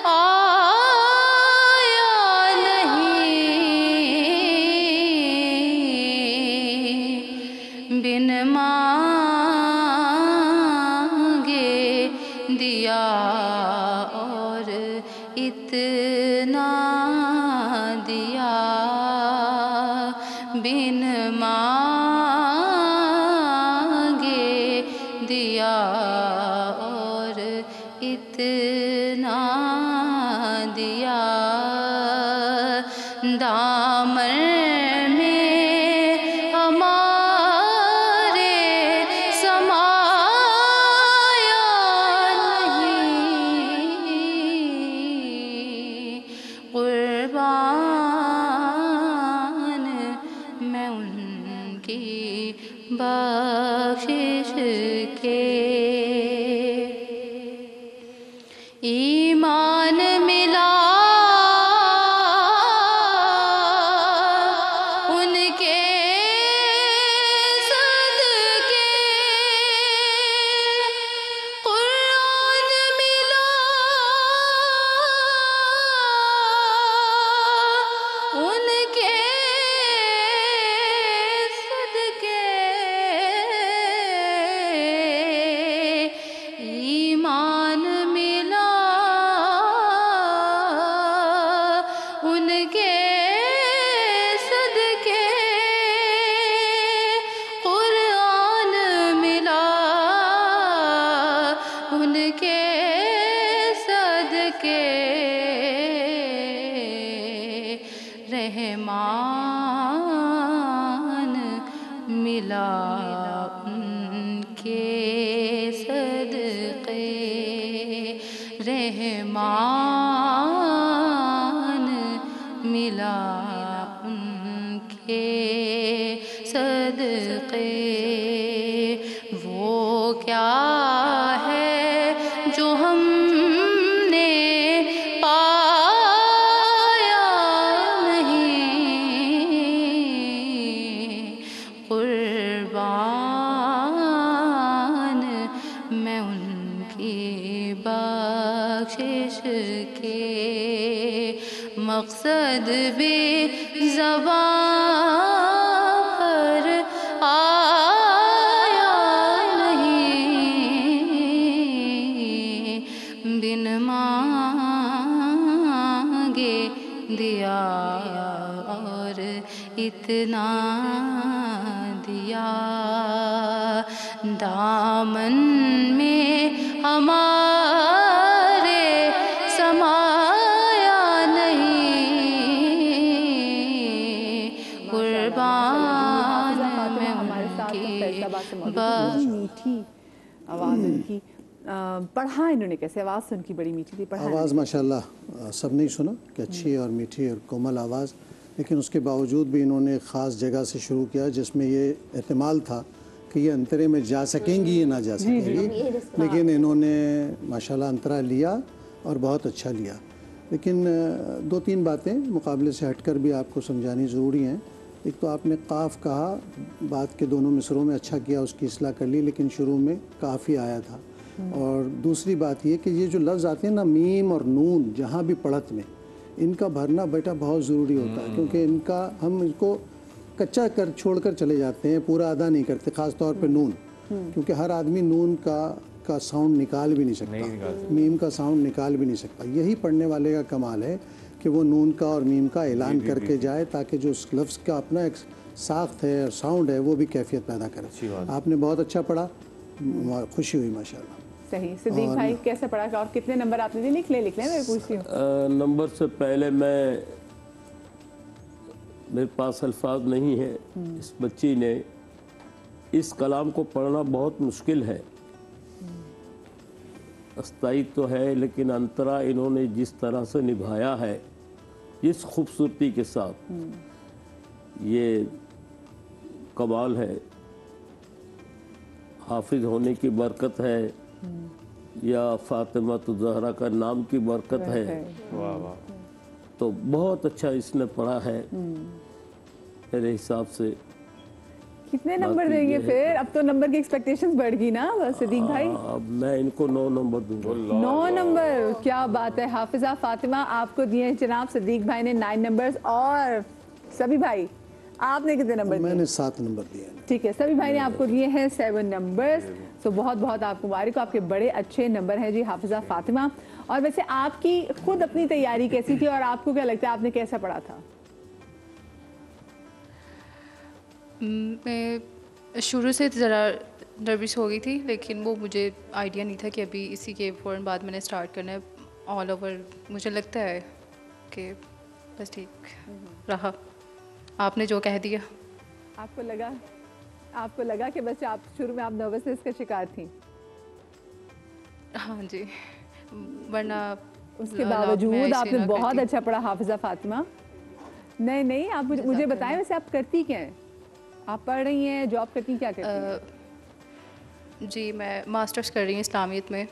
आया नहीं, बिन मांगे दिया और इतना दिया, बिन मांगे दिया और इतना दिया, दामन में हमारे समाया नहीं, कुर्बान मैं उनकी बख्शिश के। ईमान मिला उनके सदके, कुरान मिला उनके सदके, ईमान मिला रहमान मिला उनके सदके। वो क्या है जो हमने पाया नहीं, कुर्बान मैं उनकी बख्शिश के। मकसद भी ज़बान पर आया नहीं, बिन मांगे दिया और इतना दिया। दामन में हमारे समाया नहीं, कुर्बान मैं उनके मीठी आवाज़ उनकी। पढ़ा इन्होंने कैसे? आवाज़ तो उनकी बड़ी मीठी थी। पढ़ा आवाज़ माशाल्लाह सब नहीं सुना कि अच्छी और मीठी और कोमल आवाज़, लेकिन उसके बावजूद भी इन्होंने ख़ास जगह से शुरू किया जिसमें ये एहतमाल था कि ये अंतरे में जा सकेंगी या ना जा सकेंगी, लेकिन इन्होंने माशाल्लाह अंतरा लिया और बहुत अच्छा लिया। लेकिन दो तीन बातें मुकाबले से हटकर भी आपको समझानी ज़रूरी हैं। एक तो आपने काफ कहा, बात के दोनों मिसरों में अच्छा किया, उसकी इस्लाह कर ली, लेकिन शुरू में काफ़ी आया था। और दूसरी बात ये कि ये जो लफ्ज़ आते हैं ना, मीम और नून, जहाँ भी पढ़त में इनका भरना बेटा बहुत ज़रूरी होता है, क्योंकि इनका हम इसको कच्चा कर छोड़कर चले जाते हैं, पूरा अदा नहीं करते, ख़ास तौर पे नून, क्योंकि हर आदमी नून का साउंड निकाल भी नहीं सकता, मीम का साउंड निकाल भी नहीं सकता। यही पढ़ने वाले का कमाल है कि वो नून का और मीम का ऐलान करके जाए, ताकि जो उस लफ्ज़ का अपना एक साख्त है और साउंड है वो भी कैफियत पैदा करे। आपने बहुत अच्छा पढ़ा, खुशी हुई माशाल्लाह। सही। सिद्दीक भाई कैसे पढ़ा और कितने नंबर आपने दिए? लिख ले मैं पूछती हूँ। नंबर से पहले मेरे पास अल्फाज नहीं है। इस बच्ची ने इस कलाम को पढ़ना बहुत मुश्किल है, अस्थाई तो है, लेकिन अंतरा इन्होंने जिस तरह से निभाया है, इस खूबसूरती के साथ, ये कमाल है। हाफिज होने की बरकत है या फातिमा तो ज़हरा का नाम की बरकत है। वाह वाह। तो बहुत अच्छा इसने पढ़ा है मेरे हिसाब से। कितने नंबर देंगे फिर? अब तो नंबर की एक्सपेक्टेशंस बढ़ गई ना सिद्दीक भाई। अब मैं इनको 9 नंबर दूंगा। 9 नंबर, क्या बात है। हाफिजा फातिमा आपको दिए जनाब सिद्दीक भाई ने 9 नंबर्स, और सभी भाई आपने कितने नंबर दिए? मैंने 7 नंबर दिए। ठीक है, सभी भाई ने आपको दिए हैं 7 नंबर्स। तो बहुत बहुत आपको मुबारक, आपके बड़े अच्छे नंबर हैं जी हाफिजा फातिमा। और वैसे आपकी खुद अपनी तैयारी कैसी थी और आपको क्या लगता है आपने कैसा पढ़ा था? मैं शुरू से ज़रा नर्वस हो गई थी, लेकिन वो मुझे आइडिया नहीं था कि अभी इसी के फ़ौरन बाद मैंने स्टार्ट करना है। ऑल ओवर मुझे लगता है कि बस ठीक रहा, आपने जो कह दिया। आपको लगा कि बस आप शुरू में आप नर्वसनेस का शिकार थी? हाँ जी, वरना उसके बावजूद आपने बहुत अच्छा पढ़ा हाफिजा फातिमा। नहीं आप मुझे बताएं वैसे आप करती क्या हैं? आप पढ़ रही हैं, जॉब करती हैं, क्या करती हैं? जी मैं मास्टर्स कर रही हूँ इस्लामियत में।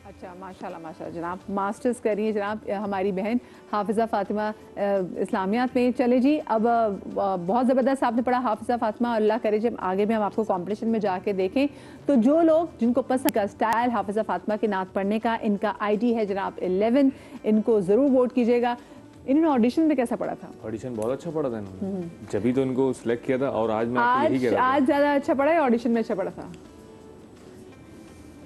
अच्छा, माशाल्लाह माशाल्लाह जनाब, मास्टर्स कर रही है जनाब हमारी बहन हाफिजा फातिमा इस्लामियात में। चले जी, अब बहुत ज़बरदस्त आपने पढ़ा हाफिजा फातिमा, और अल्लाह करे जब आगे भी हम आपको कंपटीशन में जाके देखें। तो जो लोग जिनको पसंद का स्टाइल हाफिजा फातिमा की नात पढ़ने का, इनका ID है जनाब 11, इनको ज़रूर वोट कीजिएगा। इन्होंने ऑडिशन में कैसा पढ़ा था? ऑडिशन बहुत अच्छा पढ़ा था इन्होंने, जब ही तो इनको सिलेक्ट किया था। और आज मैं आपको यही कह रहा था, आज ज़्यादा अच्छा पढ़ा है, ऑडिशन में अच्छा पढ़ा था?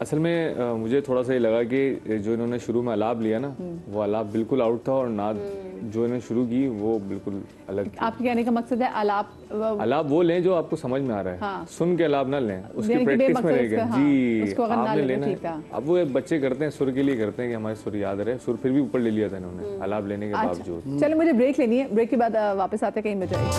असल में मुझे थोड़ा सा ये लगा कि जो इन्होंने शुरू में अलाप लिया ना, वो अलाप बिल्कुल आउट था, और नाद जो इन्होंने शुरू की वो बिल्कुल अलग थी। आपके कहने का मकसद है अलाप वो लें जो आपको समझ में आ रहा है। हाँ। सुन के अलाप ना लें, उसकी प्रैक्टिस में रहेगा। हाँ, जी आपने लेना है। था। अब वो बच्चे करते हैं सुर के लिए करते हैं कि हमारे सुर याद रहे, सुर फिर भी ऊपर ले लिया था इन्होंने अलाप लेने के बावजूद। चलो मुझे ब्रेक लेनी है, ब्रेक के बाद वापस आते कहीं मजा आएगी।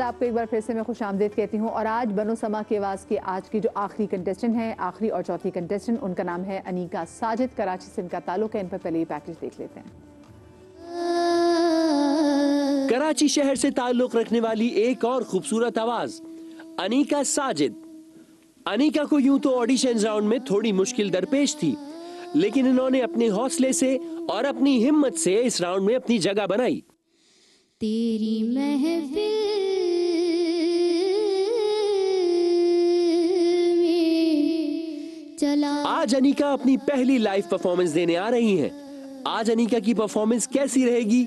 बाद आपको एक बार फिर से मैं खुश आमदीद कहती हूँ। और आज बनो समा की आवाज़ की आज की जो आखिरी कंटेस्टेंट है, आखिरी और चौथी कंटेस्टेंट, उनका नाम है अनीका साजिद। कराची से इनका ताल्लुक है। इन पर पहले ये पैकेज देख लेते हैं। कराची शहर से ताल्लुक रखने वाली एक और खूबसूरत आवाज अनीका साजिद। अनीका को यूं तो ऑडिशन राउंड में थोड़ी मुश्किल दरपेश थी, लेकिन इन्होंने अपने हौसले से और अपनी हिम्मत से इस राउंड में अपनी जगह बनाई। तेरी महफिल में चला। आज अनीका अपनी पहली लाइव परफॉर्मेंस देने आ रही हैं। आज अनीका की परफॉर्मेंस कैसी रहेगी,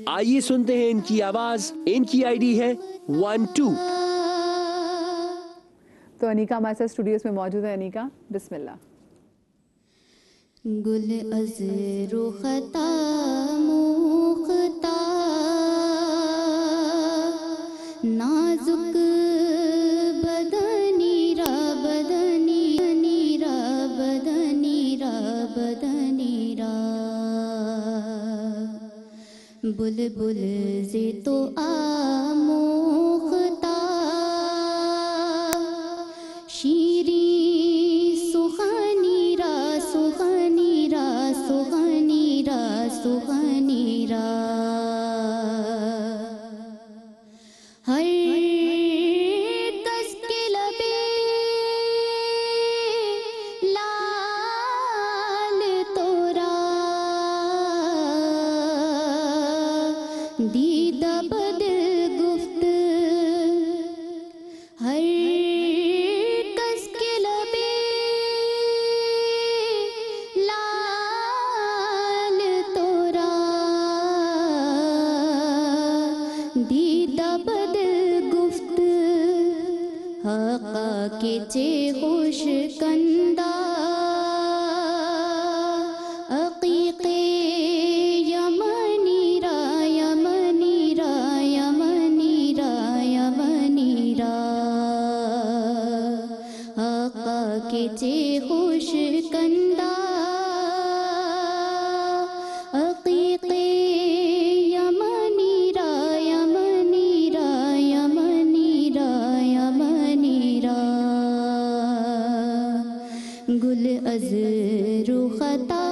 आइए सुनते हैं इनकी आवाज। इनकी आईडी है 12। तो अनीका हमारे साथ स्टूडियोज में मौजूद है। अनीका, बिस्मिल्लाह। गुल अज़रो खता मुख्ता नाजुक बदनीरा बदनीरा बदनीरा बदनीरा बुलबुल से तो आमुख्ता शीरी सुहानीरा सुहानीरा सुहानीरा सुहानीरा हर कस के लबे लाल तोरा दीदा बदल गुफ्त हर कस के लबे लाल तोरा दीदा बदल गुफ्त हक़ा के चे खुश कंदा अक़ीक़े यमनीरा यमनीरा यमनीरा यमनीरा हक़ा के चे खुश कंदा अक़ीक़े यमनीरा यमनीरा यमनीरा यमनीरा गुल अज़रो खता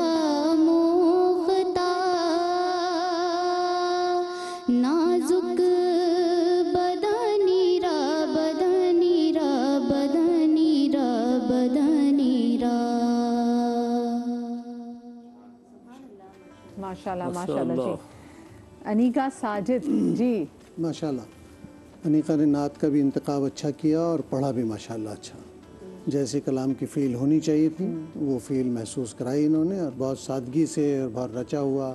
मुख्ता नाजुक बदनीरा बदनीरा बदनीरा बदनीरा। माशाल्लाह माशाल्लाह जी। अनीका साजिद जी, माशाल्लाह। अनीका ने नात का भी इंतखाब अच्छा किया और पढ़ा भी माशाल्लाह अच्छा। जैसे कलाम की फ़ील होनी चाहिए थी वो फ़ील महसूस कराई इन्होंने, और बहुत सादगी से और बहुत रचा हुआ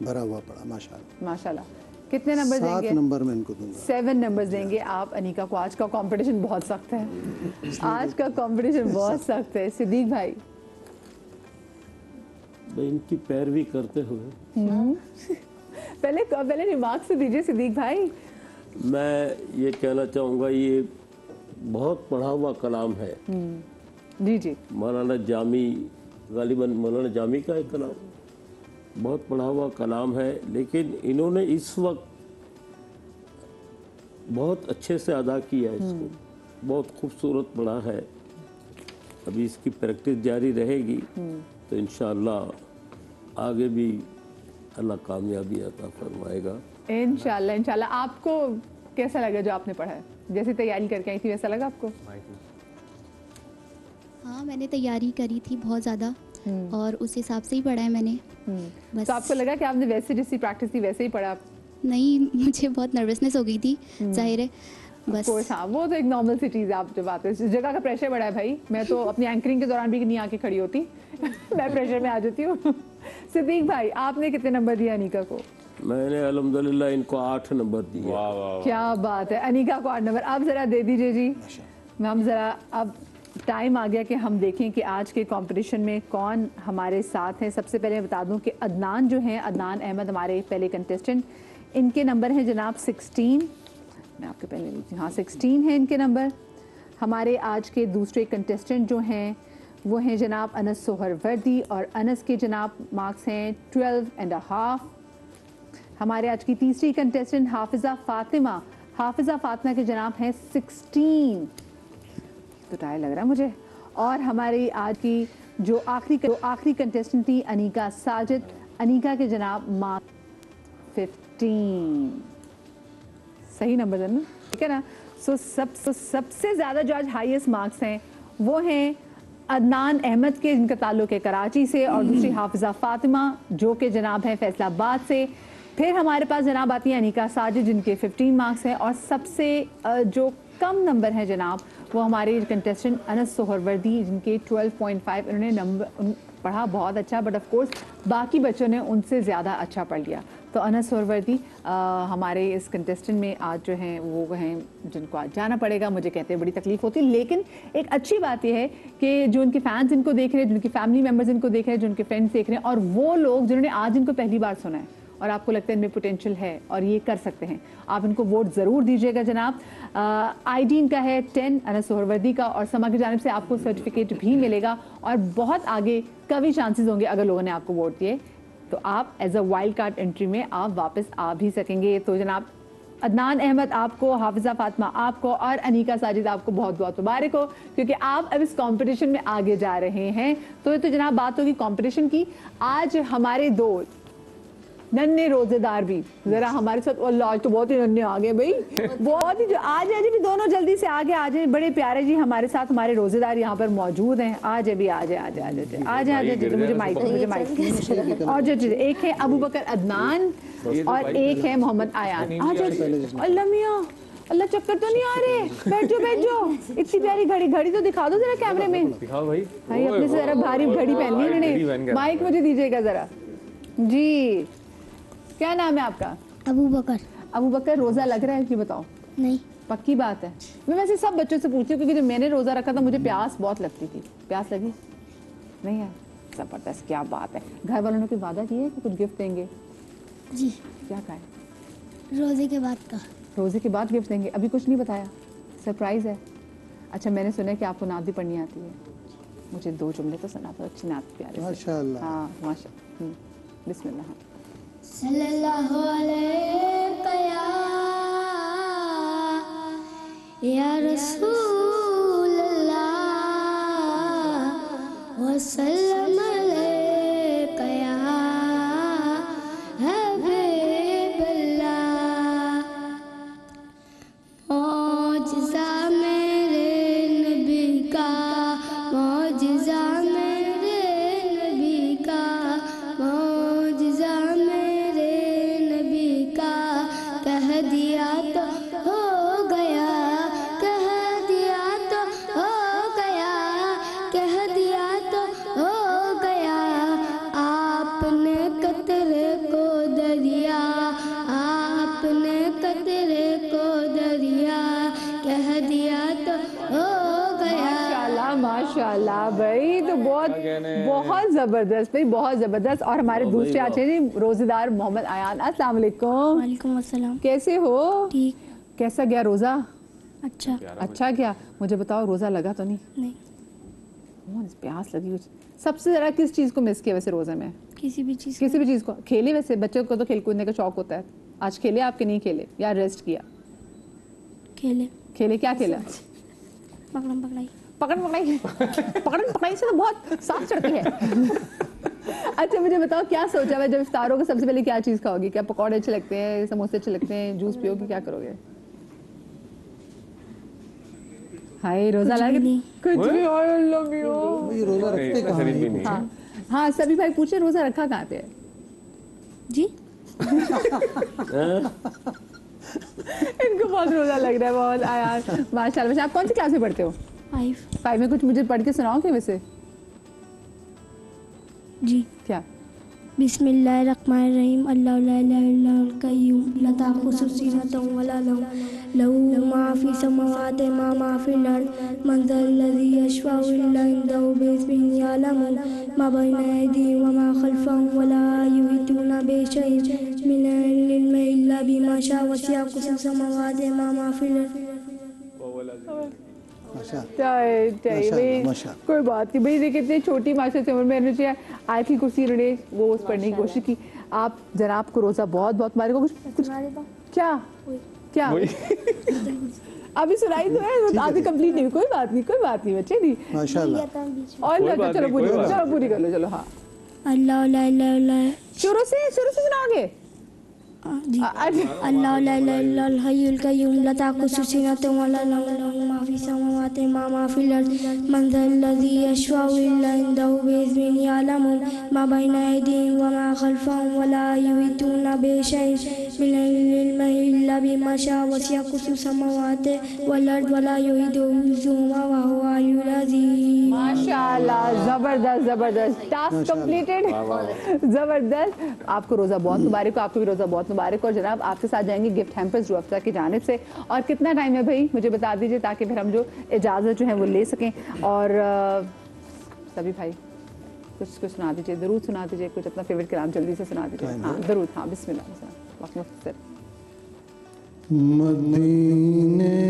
भरा हुआ पढ़ा माशाल्लाह माशाल्लाह। कितने नंबर देंगे? 7 नंबर में इनको दूंगा। 7 नंबर देंगे आप अनीका को। आज का कंपटीशन बहुत सख्त है। आज का कंपटीशन बहुत सख्त है। सिद्दीक भाई, इनकी पैरवी करते हुए पहले रिमार्क्स दीजिए सिद्दीक भाई। मैं ये कहना चाहूँगा, ये बहुत पढ़ा हुआ कलाम है। जी जी। मौलाना जामी, गालिबन मौलाना जामी का एक कलाम, बहुत पढ़ा हुआ कलाम है, लेकिन इन्होंने इस वक्त बहुत अच्छे से अदा किया है इसको। बहुत खूबसूरत पढ़ा है। अभी इसकी प्रैक्टिस जारी रहेगी तो इंशाअल्लाह आगे भी अल्लाह कामयाबी अता फरमाएगा। इंशाअल्लाह इंशाअल्लाह। आपको कैसा लगा जो आपने पढ़ा है? जैसे तैयारी करके आई थी वैसा लगा आपको? हाँ, मैंने तैयारी करी थी बहुत ज़्यादा और उस हिसाब से ही पढ़ा है मैंने। बस। तो आपको लगा कि आपने वैसे जैसी प्रैक्टिस थी वैसे ही पढ़ा आप? नहीं, मुझे बहुत नर्वसनेस हो गई थी, जाहिर है। बस हाँ, वो तो एक नॉर्मल सी चीज़ है। आप जब आते हैं जगह का प्रेशर बड़ा है भाई। मैं तो अपनी एंकरिंग के दौरान भी नहीं आके खड़ी होती मैं प्रेशर में आ जाती हूँ। सिद्दीक भाई, आपने कितने नंबर दिए अनीका को? मैंने अल्हम्दुलिल्लाह इनको 8 नंबर दिए। क्या बात है। अनीका को 8 नंबर। आप ज़रा दे दीजिए जी। हम ज़रा अब टाइम आ गया कि हम देखें कि आज के कंपटीशन में कौन हमारे साथ हैं। सबसे पहले बता दूं कि अदनान जो हैं, अदनान अहमद हमारे पहले कंटेस्टेंट, इनके नंबर हैं जनाब 16। मैं आपके पहले लीजिए। हाँ, 16 है इनके नंबर। हमारे आज के दूसरे कंटेस्टेंट जो हैं वो हैं जनाब अनस सोहरवर्दी, और अनस के जनाब मार्क्स हैं 12.5। हमारे आज की तीसरी कंटेस्टेंट हाफिज़ा फ़ातिमा, हाफिज़ा फातिमा के जनाब हैं 16, तो टाइम लग रहा है मुझे। और हमारी आज की जो आखिरी कंटेस्टेंट थी अनीका साजिद, अनीका के जनाब मार्क 15। सही नंबर है ना, ठीक है ना। सबसे ज़्यादा जो आज हाईएस्ट मार्क्स हैं वो हैं अदनान अहमद के, जिनका ताल्लुक़ है कराची से, और दूसरी हाफिज़ा फातिमा जो कि जनाब हैं फैसलाबाद से। फिर हमारे पास जनाब आती है अनीका साजिद जिनके 15 मार्क्स हैं, और सबसे जो कम नंबर है जनाब वो हमारे कंटेस्टेंट अनस सोहरवर्दी जिनके 12.5। इन्होंने नंबर पढ़ा बहुत अच्छा, बट ऑफ कोर्स बाकी बच्चों ने उनसे ज़्यादा अच्छा पढ़ लिया। तो अनस सोहरवर्दी हमारे इस कंटेस्टेंट में आज जो हैं वो हैं जिनको आज जाना पड़ेगा। मुझे कहते हैं बड़ी तकलीफ होती है, लेकिन एक अच्छी बात यह है कि जो उनके फैंस इनको देख रहे हैं, जो उनकी फैमिली मेम्बर्स इनको देख रहे हैं, जो उनके फ्रेंड्स देख रहे हैं, और वो लोग जिन्होंने आज इनको पहली बार सुना है और आपको लगता है इनमें पोटेंशियल है और ये कर सकते हैं, आप इनको वोट ज़रूर दीजिएगा जनाब। आईडी इनका है 10 अनस सोहरवर्दी का, और समा की जानिब से आपको सर्टिफिकेट भी मिलेगा, और बहुत आगे का भी चांसेस होंगे अगर लोगों ने आपको वोट दिए तो आप as a wild card entry में आप वापस आ भी सकेंगे। तो जनाब अदनान अहमद आपको, हाफिज़ा फातिमा आपको, और अनीका साजिद आपको बहुत बहुत मुबारक हो, क्योंकि आप अब इस कंपटीशन में आगे जा रहे हैं। तो जनाब बात होगी कंपटीशन की। आज हमारे दो नन्हे रोजेदार भी जरा हमारे साथ, अल्लाह आज तो बहुत ही नन्हे आ गए भाई, बहुत ही। जो आज भी दोनों जल्दी से आगे आ जाए, बड़े प्यारे जी हमारे साथ हमारे रोजेदार यहाँ पर मौजूद हैं। आज अभी आ जाए मुझे माइक। और जो एक है अबू बकर अदनान और एक है मोहम्मद आयान। आ जाओ अल्लाह मियाँ, अल्लाह चक्कर तो नहीं आ रहे, बैठ जाओ। इतनी प्यारी घड़ी तो दिखा दो जरा कैमरे में। भाई अपने से जरा भारी घड़ी पहननी है इन्होंने। माइक मुझे दीजिएगा जरा जी। क्या नाम है आपका? अबू बकर। अबू बकर, रोज़ा लग रहा है कि बताओ? नहीं। पक्की बात है? मैं वैसे सब बच्चों से पूछती हूँ, क्योंकि जब मैंने रोज़ा रखा था मुझे प्यास बहुत लगती थी। प्यास लगी? नहीं है? ज़बरदस्त, क्या बात है। घर वालों ने कोई वादा किया है कि कुछ गिफ्ट देंगे? जी। क्या कहा है? रोज़े के बाद का। रोज़े के बाद गिफ्ट देंगे? अभी कुछ नहीं बताया, सरप्राइज़ है। अच्छा, मैंने सुना है कि आपको नात भी पढ़नी आती है। मुझे 2 जुमले तो सुना दो, अच्छी नात प्यारे। माशाअल्लाह। हाँ माशाअल्लाह। बिस्मिल्लाह। सल्लल्लाहु अलैहि या रसूल अल्लाह वसल्लम अलैका या हबीब अल्लाह। मौजिज़ा मेरे नबी का, मौजिज़ा मेरे नबी का, मौजिज़ा कह दिया तो हो गया, कह दिया तो हो गया, कह दिया तो हो गया। आपने कतरे को दरिया, आपने कतरे को दरिया कह दिया तो हो गया। माशाल्लाह माशाल्लाह भाई, तो बहुत ज़बरदस्त भाई, बहुत ज़बरदस्त। और हमारे दूसरे आचे जी रोज़ेदार मोहम्मद आयान। अस्सलाम वालेकुम। वालेकुम अस्सलाम। कैसे हो? ठीक। कैसा गया रोज़ा? अच्छा। अच्छा क्या? मुझे बताओ, रोज़ा लगा तो नहीं? नहीं। प्यास लगी कुछ? सबसे ज़्यादा किस चीज़ को मिस किया वैसे रोज़े में? किसी भी चीज़ को। खेले? वैसे बच्चों को तो खेल कूदने का शौक होता है। आज खेले आपके? नहीं खेले या रेस्ट किया? खेले। क्या खेला? पकड़म पकड़ाई। पकड़न पकड़ाई से तो बहुत सांस चढ़ती है। अच्छा मुझे बताओ, क्या सोचा है जब इफ्तार होगा सबसे पहले क्या चीज़ खाओगी? क्या पकौड़े अच्छे लगते हैं, समोसे अच्छे लगते हैं, जूस पियोगी, क्या करोगे? हाय रोज़ा लग कुछ भी। रोज़ा रखते कहाँ हैं? हाँ सभी भाई पूछे रोज़ा रखा कहाँ पे है जी? इनको बहुत रोज़ा लग रहा है, बहुत यार माशाल्लाह। वैसे आप कौन सी क्लास में पढ़ते हो? 5 में। कुछ मुझे पढ़ के सुनाओगे वैसे? जी। क्या? बिस्मिल्लाहिर्रहमानिर्रहीम। अल्लाहु ला इलाहा इल्ला हुवल कय्यूम ला ताखुज़ुहु सिनतुन व ला नौम लहू मा फ़ी समावाति मा फ़िल अर्ज़ मन ज़ल्लज़ी यशफ़अु इल्ला इंदहु बिइज़्निही यअलमु मा बैना अयदीहिम व मा ख़ल्फ़हुम व ला युहीतूना बिशैइन मिन इल्मिही इल्ला बिमा शाअ वसिअ कुर्सियुहु समावाति मा फ़िल अर्ज़। कोई बात नहीं भाई, देखिए इतनी छोटी माशा से उम्र में मैंने आयतुल कुर्सी उन्होंने वो पढ़ने की कोशिश की। आप जनाब को रोज़ा बहुत बहुत मारे को कुछ क्या क्या अभी सुनाई तो है, आधी कंप्लीट नहीं, कोई बात नहीं, कोई बात नहीं बच्चे, नहीं माशाल्लाह। और चलो पूरी कर लो, चलो पूरी कर लो, चलो हाँ अल्लाह ला इलाहा इल्लल्लाह शुरू से सुनाओगे। अल्लाह ला इलाहा इल्लल्लाह हय्युल कय्यूम ला ताखुज़ुहु सिनतुन व ला नौम लहु मा फ़िस समावाति व मा फ़िल अर्ज़ मन ज़ल्लज़ी यशफ़अु इल्ला इंदहु बिइज़्निही यअलमु मा बैना अयदीहिम व मा ख़ल्फ़हुम व ला युहीतूना बिशैइन मिन इल्मिही इल्ला बिमा शाअ वसिअ कुर्सियुहु समावाति वल अर्ज़ व ला युहीतुहु हिफ़्ज़ुहुमा व हुवल अलिय्युल अज़ीम। माशाल्लाह, जबरदस्त जबरदस्त, टास्क कंप्लीटेड, जबरदस्त। आपको रोज़ा बहुत मुबारक हो, आपको भी रोज़ा बहुत मुबारक। और जनाब आपके साथ जाएंगे गिफ्ट हैम्पर्स जो अफ्ता की जानिब से। और कितना टाइम है भाई मुझे बता दीजिए ताकि फिर हम जो इजाज़त जो है वो ले सकें। और सभी भाई कुछ सुना दीजिए, दरूद सुना दीजिए, कुछ अपना फेवरेट कलाम जल्दी से सुना दीजिए। हाँ दरूद, हाँ बिस्मिल्लाह। मदीने